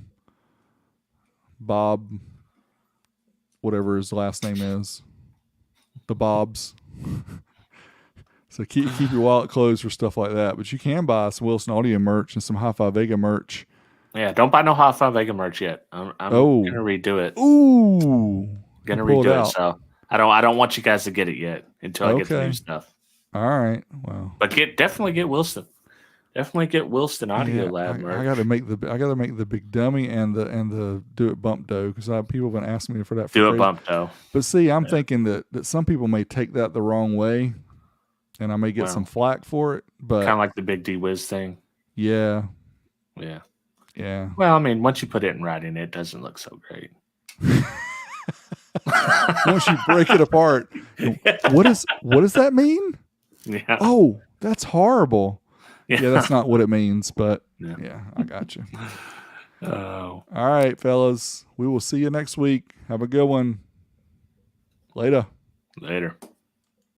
Bob, whatever his last name is. The Bobs. So keep your wallet closed for stuff like that. But you can buy some Wilson Audio merch and some Hi-Fi Vega merch.
Yeah, don't buy no Hi-Fi Vega merch yet. I'm
Oh.
gonna redo it.
Ooh.
Gonna
Pull it
redo it.
out.
So I don't want you guys to get it yet until I get the
Okay.
new stuff.
All right. Well.
But definitely get Wilson. Definitely get Wilson Audio
Yeah,
Lab merch.
I got to make the big dummy and the do it bump dough because people have been asking me for that. For
Do a
crazy-
bump though.
But see, I'm thinking that some people may take that the wrong way, and I may get
Well,
some flack for it. But
Kind of like the Big D Wiz thing.
yeah,
Yeah.
yeah.
Well, I mean, once you put it in writing, it doesn't look so great.
Once you break it apart, what does that mean?
Yeah.
Oh, that's horrible.
Yeah.
Yeah, that's not what it means. But
Yeah.
yeah, I got you.
Oh.
All right, fellas. We will see you next week. Have a good one. Later.
Later.